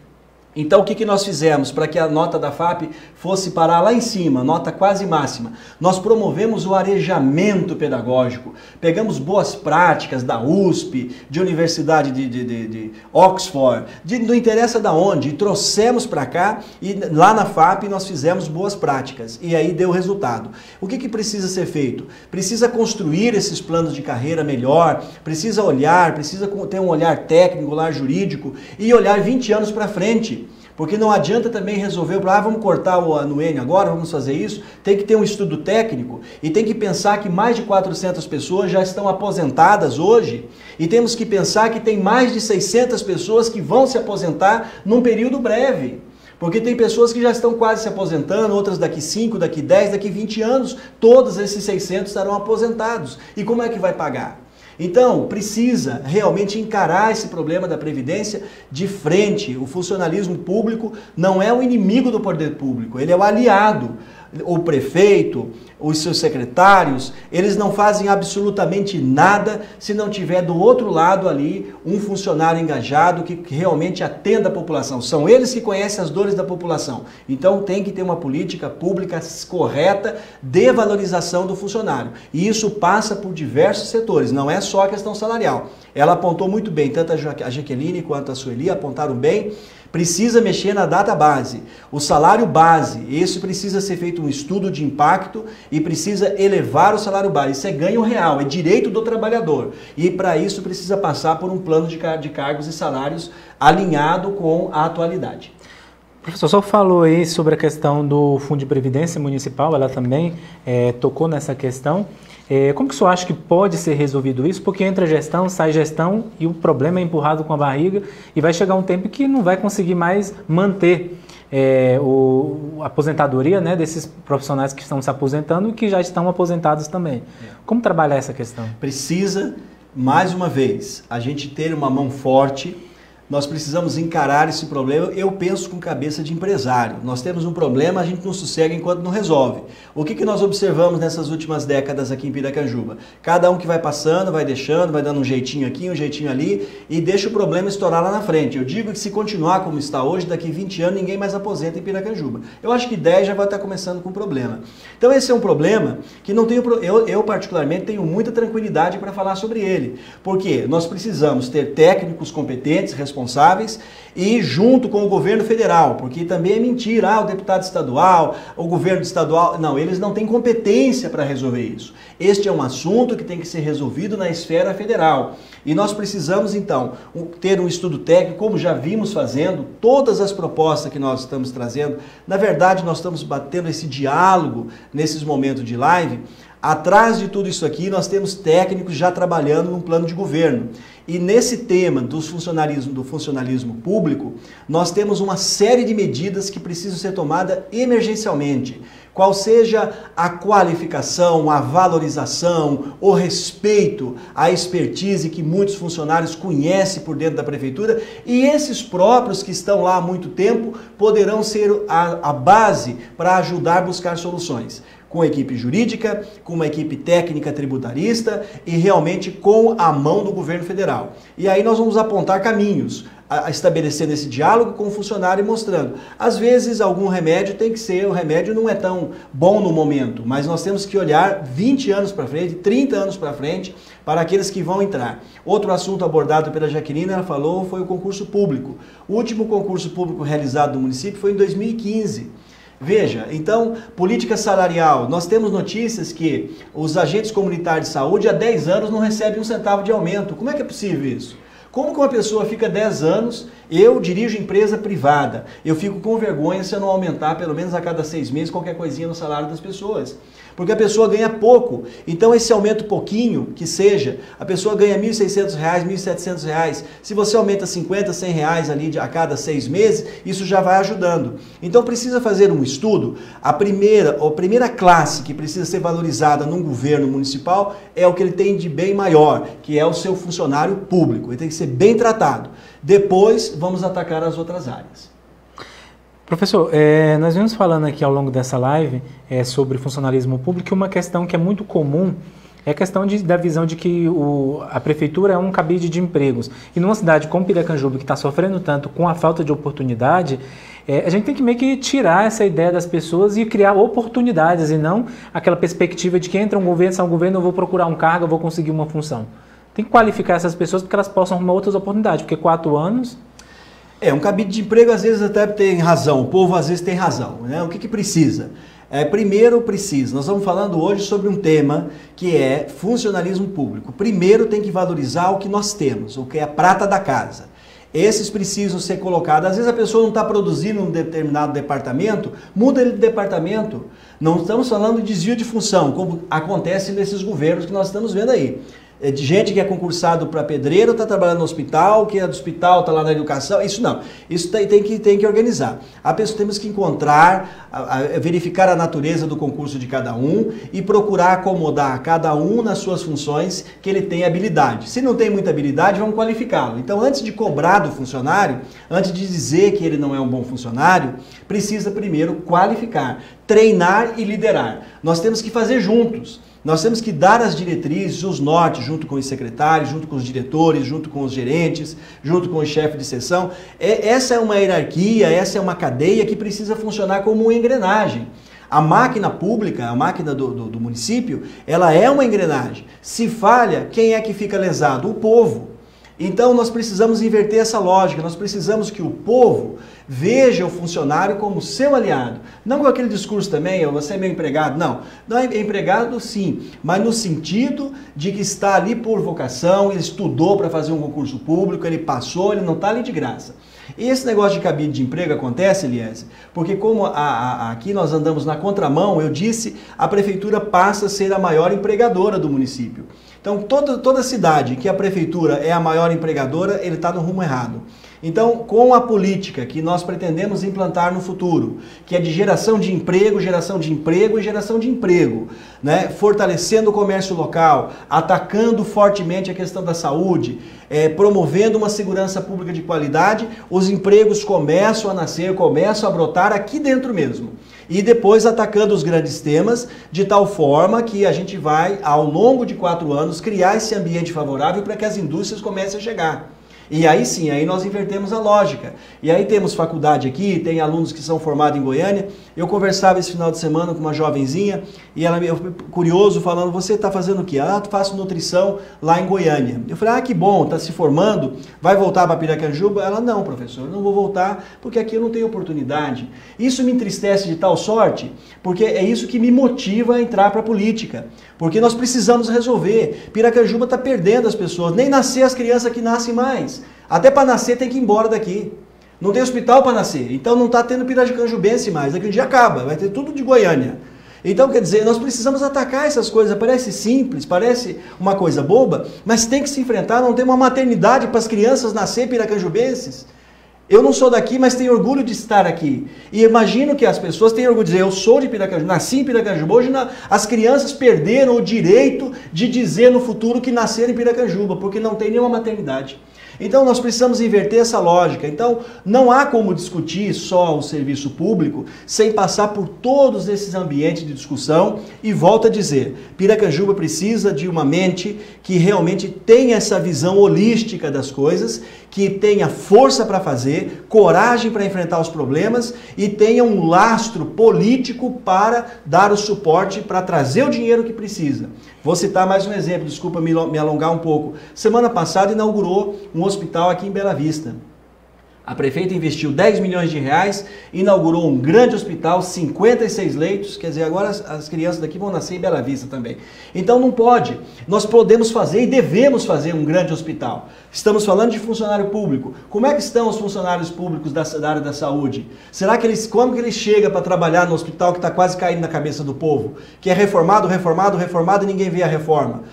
Então o que nós fizemos para que a nota da FAP fosse parar lá em cima, nota quase máxima? Nós promovemos o arejamento pedagógico, pegamos boas práticas da USP, de Universidade de Oxford, não interessa da onde, e trouxemos para cá e lá na FAP nós fizemos boas práticas e aí deu resultado. O que precisa ser feito? Precisa construir esses planos de carreira melhor, precisa olhar, precisa ter um olhar técnico, um olhar jurídico e olhar 20 anos para frente. Porque não adianta também resolver, vamos cortar o anuênio agora, vamos fazer isso. Tem que ter um estudo técnico e tem que pensar que mais de 400 pessoas já estão aposentadas hoje. E temos que pensar que tem mais de 600 pessoas que vão se aposentar num período breve. Porque tem pessoas que já estão quase se aposentando, outras daqui 5, daqui 10, daqui 20 anos. Todos esses 600 estarão aposentados. E como é que vai pagar? Então, precisa realmente encarar esse problema da Previdência de frente. O funcionalismo público não é o inimigo do poder público, ele é o aliado. O prefeito, os seus secretários, eles não fazem absolutamente nada se não tiver do outro lado ali um funcionário engajado que realmente atenda a população. São eles que conhecem as dores da população. Então tem que ter uma política pública correta de valorização do funcionário. E isso passa por diversos setores, não é só a questão salarial. Ela apontou muito bem, tanto a Jaqueline quanto a Sueli apontaram bem. Precisa mexer na data base, o salário base, esse precisa ser feito um estudo de impacto e precisa elevar o salário base. Isso é ganho real, é direito do trabalhador. E para isso precisa passar por um plano de cargos e salários alinhado com a atualidade. O professor só falou aí sobre a questão do Fundo de Previdência Municipal, ela também tocou nessa questão. Como que o senhor acha que pode ser resolvido isso? Porque entra gestão, sai gestão e o problema é empurrado com a barriga e vai chegar um tempo que não vai conseguir mais manter a aposentadoria, né, desses profissionais que estão se aposentando e que já estão aposentados também. Como trabalhar essa questão? Precisa, mais uma vez, a gente ter uma mão forte. Nós precisamos encarar esse problema, eu penso com cabeça de empresário. Nós temos um problema, a gente não sossega enquanto não resolve. O que nós observamos nessas últimas décadas aqui em Piracanjuba? Cada um que vai passando, vai deixando, vai dando um jeitinho aqui, um jeitinho ali e deixa o problema estourar lá na frente. Eu digo que se continuar como está hoje, daqui 20 anos ninguém mais aposenta em Piracanjuba. Eu acho que 10 já vai estar começando com problema. Então esse é um problema que não tenho, eu particularmente tenho muita tranquilidade para falar sobre ele. Porque nós precisamos ter técnicos competentes, responsáveis e junto com o governo federal, porque também é mentira, o deputado estadual, o governo estadual, não, eles não têm competência para resolver isso. Este é um assunto que tem que ser resolvido na esfera federal. E nós precisamos, então, ter um estudo técnico, como já vimos fazendo, todas as propostas que nós estamos trazendo. Na verdade, nós estamos batendo esse diálogo nesses momentos de live. Atrás de tudo isso aqui, nós temos técnicos já trabalhando num plano de governo. E nesse tema do funcionalismo público, nós temos uma série de medidas que precisam ser tomadas emergencialmente. Qual seja a qualificação, a valorização, o respeito, a expertise que muitos funcionários conhecem por dentro da prefeitura, e esses próprios que estão lá há muito tempo poderão ser a base para ajudar a buscar soluções. com a equipe jurídica, com uma equipe técnica tributarista e realmente com a mão do governo federal. E aí nós vamos apontar caminhos, estabelecendo esse diálogo com o funcionário e mostrando. Às vezes algum remédio tem que ser, o remédio não é tão bom no momento, mas nós temos que olhar 20 anos para frente, 30 anos para frente, para aqueles que vão entrar. Outro assunto abordado pela Jaqueline, ela falou, foi o concurso público. O último concurso público realizado no município foi em 2015. Veja, então, política salarial, nós temos notícias que os agentes comunitários de saúde há 10 anos não recebem um centavo de aumento. Como é que é possível isso? Como que uma pessoa fica 10 anos, eu dirijo empresa privada, eu fico com vergonha se eu não aumentar pelo menos a cada 6 meses qualquer coisinha no salário das pessoas. Porque a pessoa ganha pouco, então esse aumento pouquinho, que seja, a pessoa ganha R$ 1.600, R$ 1.700, se você aumenta 50, 100 reais ali a cada 6 meses, isso já vai ajudando. Então precisa fazer um estudo, a primeira classe que precisa ser valorizada num governo municipal é o que ele tem de bem maior, que é o seu funcionário público, ele tem que ser bem tratado. Depois vamos atacar as outras áreas. Professor, nós vimos falando aqui ao longo dessa live sobre funcionalismo público, uma questão que é muito comum é a questão da visão de que a prefeitura é um cabide de empregos. E numa cidade como Piracanjuba, que está sofrendo tanto com a falta de oportunidade, a gente tem que meio que tirar essa ideia das pessoas e criar oportunidades, e não aquela perspectiva de que entra um governo, sai um governo, eu vou procurar um cargo, eu vou conseguir uma função. Tem que qualificar essas pessoas para que elas possam arrumar outras oportunidades, porque 4 anos... um cabide de emprego às vezes até tem razão, o povo às vezes tem razão, né? O que precisa? Primeiro precisa, nós estamos falando hoje sobre um tema que é funcionalismo público. Primeiro tem que valorizar o que nós temos, o que é a prata da casa. Esses precisam ser colocados. Às vezes a pessoa não está produzindo um determinado departamento, muda ele de departamento. Não estamos falando de desvio de função, como acontece nesses governos que nós estamos vendo aí. De gente que é concursado para pedreiro, está trabalhando no hospital, que é do hospital, está lá na educação, isso não. Isso tem que organizar. A pessoa temos que encontrar, verificar a natureza do concurso de cada um e procurar acomodar cada um nas suas funções que ele tem habilidade. Se não tem muita habilidade, vamos qualificá-lo. Então, antes de cobrar do funcionário, antes de dizer que ele não é um bom funcionário, precisa primeiro qualificar, treinar e liderar. Nós temos que fazer juntos. Nós temos que dar as diretrizes, os nortes, junto com os secretários, junto com os diretores, junto com os gerentes, junto com o chefe de seção. Essa é uma hierarquia, essa é uma cadeia que precisa funcionar como uma engrenagem. A máquina pública, a máquina do município, ela é uma engrenagem. Se falha, quem é que fica lesado? O povo. Então nós precisamos inverter essa lógica, nós precisamos que o povo veja o funcionário como seu aliado. Não com aquele discurso também, você é meu empregado. Não, não é empregado sim, mas no sentido de que está ali por vocação, ele estudou para fazer um concurso público, ele passou, ele não está ali de graça. E esse negócio de cabide de emprego acontece, Eliese, porque como aqui nós andamos na contramão, eu disse, a prefeitura passa a ser a maior empregadora do município. Então, toda cidade que a prefeitura é a maior empregadora, ele está no rumo errado. Então, com a política que nós pretendemos implantar no futuro, que é de geração de emprego e geração de emprego, né? Fortalecendo o comércio local, atacando fortemente a questão da saúde, promovendo uma segurança pública de qualidade, os empregos começam a nascer, começam a brotar aqui dentro mesmo. E depois atacando os grandes temas, de tal forma que a gente vai, ao longo de 4 anos, criar esse ambiente favorável para que as indústrias comecem a chegar. E aí sim, aí nós invertemos a lógica. E aí temos faculdade aqui, tem alunos que são formados em Goiânia. Eu conversava esse final de semana com uma jovenzinha e ela, curioso, falando, você está fazendo o quê? Ah, eu faço nutrição lá em Goiânia. Eu falei, ah, que bom, está se formando, vai voltar para Piracanjuba? Ela, não, professor, eu não vou voltar porque aqui eu não tenho oportunidade. Isso me entristece de tal sorte, porque é isso que me motiva a entrar para a política. Porque nós precisamos resolver. Piracanjuba está perdendo as pessoas, nem nascer as crianças que nascem mais. Até para nascer tem que ir embora daqui. Não tem hospital para nascer. Então não está tendo piracanjubense mais. Daqui um dia acaba, vai ter tudo de Goiânia. Então, quer dizer, nós precisamos atacar essas coisas. Parece simples, parece uma coisa boba, mas tem que se enfrentar. Não tem uma maternidade para as crianças nascer piracanjubenses. Eu não sou daqui, mas tenho orgulho de estar aqui. E imagino que as pessoas tenham orgulho de dizer, eu sou de Piracanjuba, nasci em Piracanjuba. Hoje as crianças perderam o direito de dizer no futuro que nasceram em Piracanjuba, porque não tem nenhuma maternidade. Então nós precisamos inverter essa lógica. Então não há como discutir só o serviço público sem passar por todos esses ambientes de discussão. E volto a dizer, Piracanjuba precisa de uma mente que realmente tenha essa visão holística das coisas, que tenha força para fazer, coragem para enfrentar os problemas e tenha um lastro político para dar o suporte, para trazer o dinheiro que precisa. Vou citar mais um exemplo, desculpa me alongar um pouco. Semana passada inaugurou um hospital aqui em Bela Vista. A prefeita investiu 10 milhões de reais, inaugurou um grande hospital, 56 leitos, quer dizer, agora as crianças daqui vão nascer em Bela Vista também. Então não pode. Nós podemos fazer e devemos fazer um grande hospital. Estamos falando de funcionário público. Como é que estão os funcionários públicos da área da saúde? Será que como que eles chegam para trabalhar no hospital que está quase caindo na cabeça do povo? Que é reformado e ninguém vê a reforma.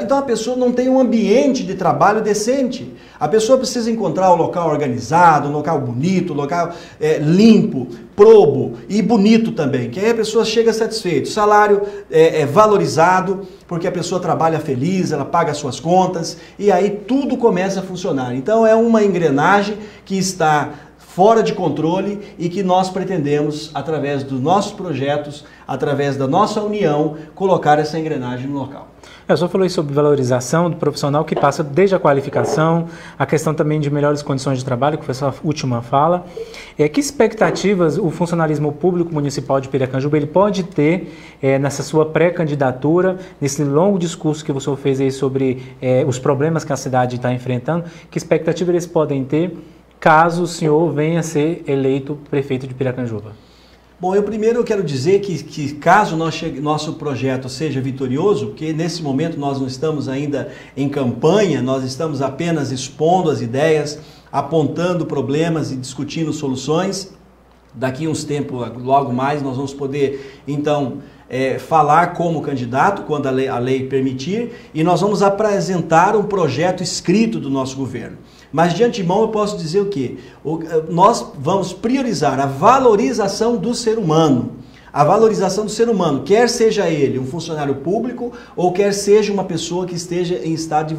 Então a pessoa não tem um ambiente de trabalho decente. A pessoa precisa encontrar um local organizado, um local bonito, um local limpo, probo e bonito também, que aí a pessoa chega satisfeita. O salário é valorizado, porque a pessoa trabalha feliz, ela paga as suas contas e aí tudo começa a funcionar. Então é uma engrenagem que está fora de controle e que nós pretendemos, através dos nossos projetos, através da nossa união, colocar essa engrenagem no local. Eu só falei sobre valorização do profissional que passa desde a qualificação, a questão também de melhores condições de trabalho, que foi a sua última fala. Que expectativas o funcionalismo público municipal de Piracanjuba ele pode ter nessa sua pré-candidatura, nesse longo discurso que você fez aí sobre os problemas que a cidade está enfrentando, que expectativa eles podem ter caso o senhor venha a ser eleito prefeito de Piracanjuba? Bom, eu primeiro quero dizer que caso nosso projeto seja vitorioso, porque nesse momento nós não estamos ainda em campanha, nós estamos apenas expondo as ideias, apontando problemas e discutindo soluções. Daqui uns tempos, logo mais, nós vamos poder, então, falar como candidato, quando a lei permitir, e nós vamos apresentar um projeto escrito do nosso governo. Mas de antemão eu posso dizer o quê? Nós vamos priorizar a valorização do ser humano. A valorização do ser humano, quer seja ele um funcionário público ou quer seja uma pessoa que esteja em estado de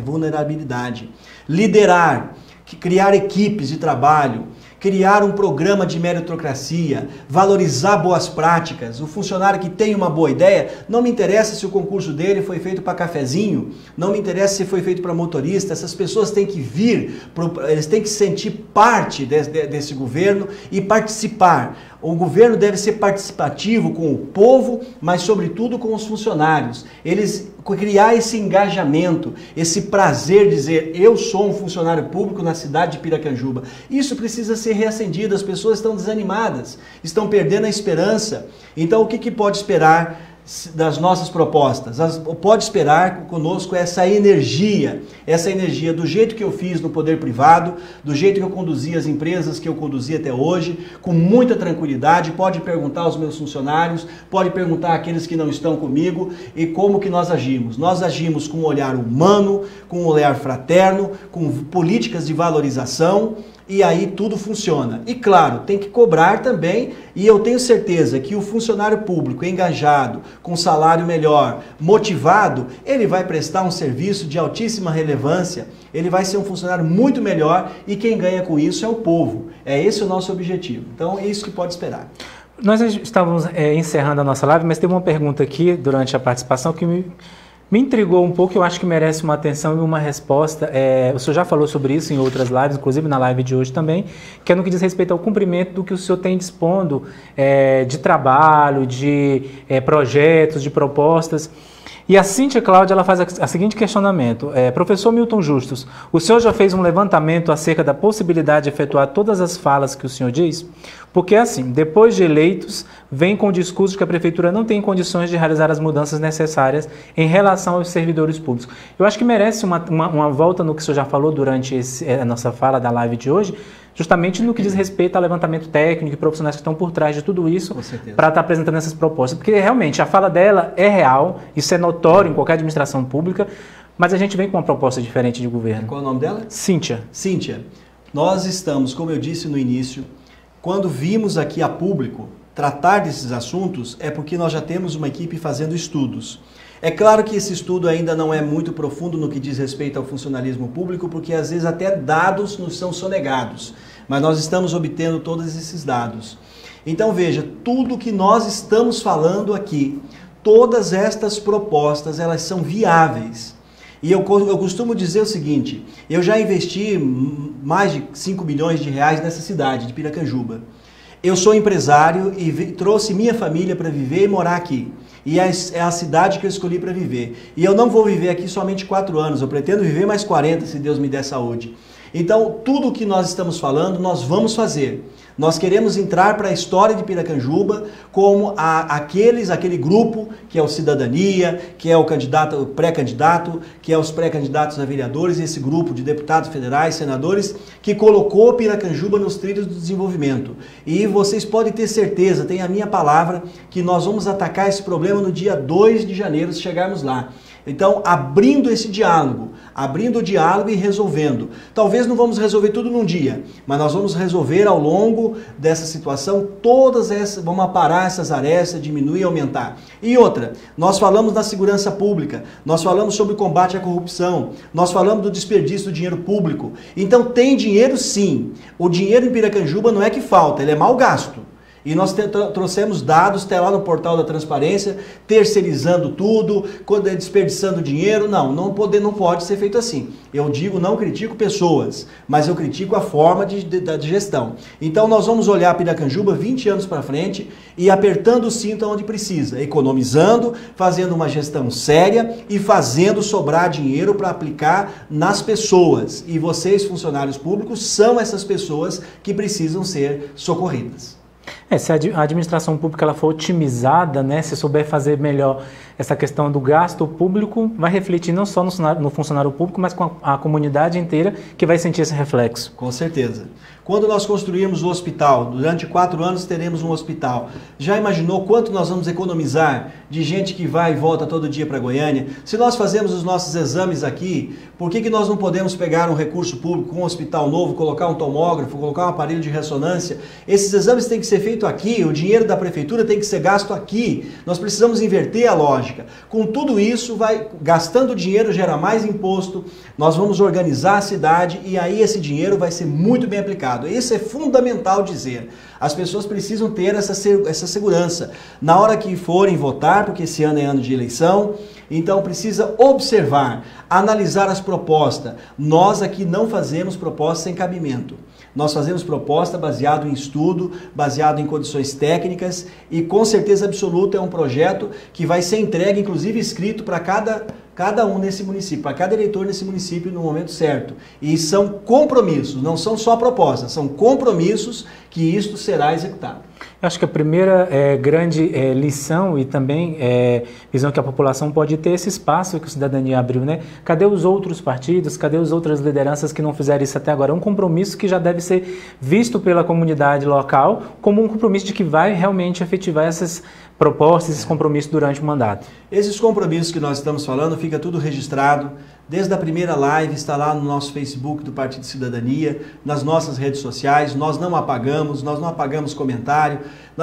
vulnerabilidade. Liderar, criar equipes de trabalho, criar um programa de meritocracia, valorizar boas práticas. O funcionário que tem uma boa ideia, não me interessa se o concurso dele foi feito para cafezinho, não me interessa se foi feito para motorista, essas pessoas têm que vir, eles têm que sentir parte desse governo e participar. O governo deve ser participativo com o povo, mas sobretudo com os funcionários. Eles criar esse engajamento, esse prazer de dizer, eu sou um funcionário público na cidade de Piracanjuba. Isso precisa ser reacendido, as pessoas estão desanimadas, estão perdendo a esperança. Então o que pode esperar das nossas propostas? Pode esperar conosco essa energia do jeito que eu fiz no poder privado, do jeito que eu conduzi as empresas que eu conduzi até hoje, com muita tranquilidade. Pode perguntar aos meus funcionários, pode perguntar àqueles que não estão comigo e como que nós agimos. Nós agimos com um olhar humano, com um olhar fraterno, com políticas de valorização. E aí tudo funciona. E claro, tem que cobrar também, e eu tenho certeza que o funcionário público engajado, com salário melhor, motivado, ele vai prestar um serviço de altíssima relevância, ele vai ser um funcionário muito melhor e quem ganha com isso é o povo. É esse o nosso objetivo. Então é isso que pode esperar. Nós estávamos encerrando a nossa live, mas teve uma pergunta aqui durante a participação que me intrigou um pouco, eu acho que merece uma atenção e uma resposta. O senhor já falou sobre isso em outras lives, inclusive na live de hoje também, que é no que diz respeito ao cumprimento do que o senhor tem dispondo de trabalho, de projetos, de propostas. E a Cíntia Cláudia ela faz a seguinte questionamento. Professor Milton Justus, o senhor já fez um levantamento acerca da possibilidade de efetuar todas as falas que o senhor diz? Porque assim, depois de eleitos, vem com o discurso de que a prefeitura não tem condições de realizar as mudanças necessárias em relação aos servidores públicos. Eu acho que merece uma volta no que o senhor já falou durante a nossa fala da live de hoje, justamente no que diz respeito ao levantamento técnico e profissionais que estão por trás de tudo isso para estar apresentando essas propostas. Porque realmente a fala dela é real, isso é notório em qualquer administração pública, mas a gente vem com uma proposta diferente de governo. Qual é o nome dela? Cíntia. Cíntia, nós estamos, como eu disse no início, quando vimos aqui a público tratar desses assuntos, é porque nós já temos uma equipe fazendo estudos. É claro que esse estudo ainda não é muito profundo no que diz respeito ao funcionalismo público, porque às vezes até dados nos são sonegados, mas nós estamos obtendo todos esses dados. Então veja, tudo que nós estamos falando aqui, todas estas propostas, elas são viáveis. E eu costumo dizer o seguinte, eu já investi mais de 5 milhões de reais nessa cidade de Piracanjuba. Eu sou empresário e trouxe minha família para viver e morar aqui. E é a cidade que eu escolhi para viver. E eu não vou viver aqui somente 4 anos, eu pretendo viver mais 40 se Deus me der saúde. Então, tudo o que nós estamos falando, nós vamos fazer. Nós queremos entrar para a história de Piracanjuba como aquele grupo que é o Cidadania, que é o pré-candidato, que é os pré-candidatos a vereadores, esse grupo de deputados federais, senadores, que colocou Piracanjuba nos trilhos do desenvolvimento. E vocês podem ter certeza, tem a minha palavra, que nós vamos atacar esse problema no dia 2 de janeiro, se chegarmos lá. Então, abrindo esse diálogo, abrindo o diálogo e resolvendo. Talvez não vamos resolver tudo num dia, mas nós vamos resolver ao longo dessa situação todas essas, vamos aparar essas arestas, diminuir e aumentar. E outra, nós falamos da segurança pública, nós falamos sobre o combate à corrupção, nós falamos do desperdício do dinheiro público. Então tem dinheiro sim. O dinheiro em Piracanjuba não é que falta, ele é mal gasto. E nós trouxemos dados, até lá no portal da transparência, terceirizando tudo, desperdiçando dinheiro. Não pode ser feito assim. Eu digo, não critico pessoas, mas eu critico a forma de gestão. Então nós vamos olhar Piracanjuba 20 anos para frente e apertando o cinto onde precisa, economizando, fazendo uma gestão séria e fazendo sobrar dinheiro para aplicar nas pessoas. E vocês, funcionários públicos, são essas pessoas que precisam ser socorridas. Se a administração pública ela for otimizada, né, se souber fazer melhor essa questão do gasto público, vai refletir não só no funcionário público, mas com a comunidade inteira que vai sentir esse reflexo. Com certeza. Quando nós construímos o hospital, durante 4 anos teremos um hospital. Já imaginou quanto nós vamos economizar de gente que vai e volta todo dia para Goiânia? Se nós fazemos os nossos exames aqui, por que nós não podemos pegar um recurso público, um hospital novo, colocar um tomógrafo, colocar um aparelho de ressonância? Esses exames têm que ser feitos aqui, o dinheiro da prefeitura tem que ser gasto aqui. Nós precisamos inverter a lógica. Com tudo isso, gastando dinheiro gera mais imposto, nós vamos organizar a cidade e aí esse dinheiro vai ser muito bem aplicado. Isso é fundamental dizer. As pessoas precisam ter essa segurança. Na hora que forem votar, porque esse ano é ano de eleição, então precisa observar, analisar as propostas. Nós aqui não fazemos propostas sem cabimento. Nós fazemos proposta baseado em estudo, baseado em condições técnicas e com certeza absoluta é um projeto que vai ser entregue, inclusive escrito para cada um nesse município, para cada eleitor nesse município no momento certo. E são compromissos, não são só propostas, são compromissos que isto será executado. Eu acho que a primeira grande lição e também visão que a população pode ter esse espaço que a cidadania abriu, né? Cadê os outros partidos, cadê as outras lideranças que não fizeram isso até agora? É um compromisso que já deve ser visto pela comunidade local como um compromisso de que vai realmente efetivar essas propostas, esses compromissos durante o mandato. Esses compromissos que nós estamos falando, fica tudo registrado. Desde a primeira live, está lá no nosso Facebook do Partido Cidadania, nas nossas redes sociais, nós não apagamos comentário,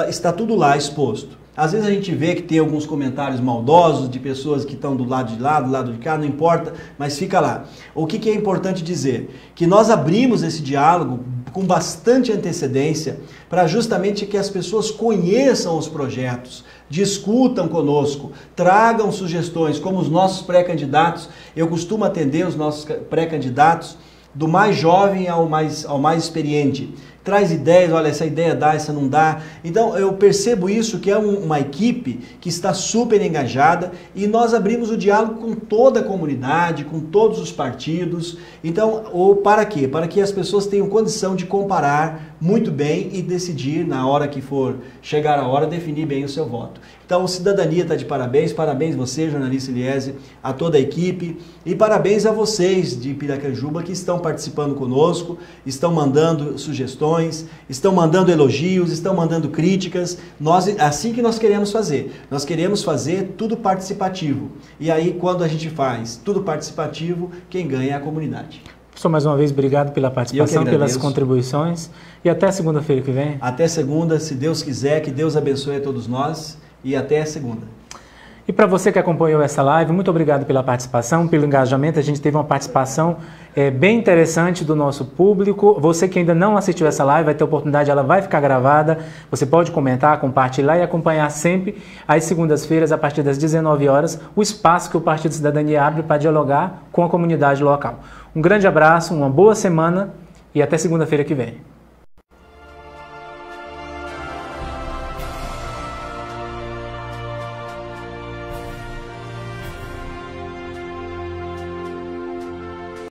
está tudo lá exposto. Às vezes a gente vê que tem alguns comentários maldosos de pessoas que estão do lado de lá, do lado de cá, não importa, mas fica lá. O que é importante dizer? Que nós abrimos esse diálogo com bastante antecedência para justamente que as pessoas conheçam os projetos, discutam conosco, tragam sugestões, como os nossos pré-candidatos. Eu costumo atender os nossos pré-candidatos do mais jovem ao mais experiente. Traz ideias, olha, essa ideia dá, essa não dá. Então eu percebo isso, que é uma equipe que está super engajada e nós abrimos o diálogo com toda a comunidade, com todos os partidos. Então, para quê? Para que as pessoas tenham condição de comparar muito bem e decidir, na hora que for chegar a hora, definir bem o seu voto. Então, o Cidadania está de parabéns, parabéns você, jornalista Eliese, a toda a equipe e parabéns a vocês de Piracanjuba que estão participando conosco, estão mandando sugestões, estão mandando elogios, estão mandando críticas. Assim que nós queremos fazer. Nós queremos fazer tudo participativo. E aí, quando a gente faz tudo participativo, quem ganha é a comunidade. Professor, mais uma vez, obrigado pela participação, pelas contribuições. E até segunda-feira que vem. Até segunda, se Deus quiser, que Deus abençoe a todos nós. E até segunda. E para você que acompanhou essa live, muito obrigado pela participação, pelo engajamento. A gente teve uma participação bem interessante do nosso público. Você que ainda não assistiu essa live, vai ter oportunidade, ela vai ficar gravada. Você pode comentar, compartilhar e acompanhar sempre, às segundas-feiras, a partir das 19 horas, o espaço que o Partido Cidadania abre para dialogar com a comunidade local. Um grande abraço, uma boa semana e até segunda-feira que vem.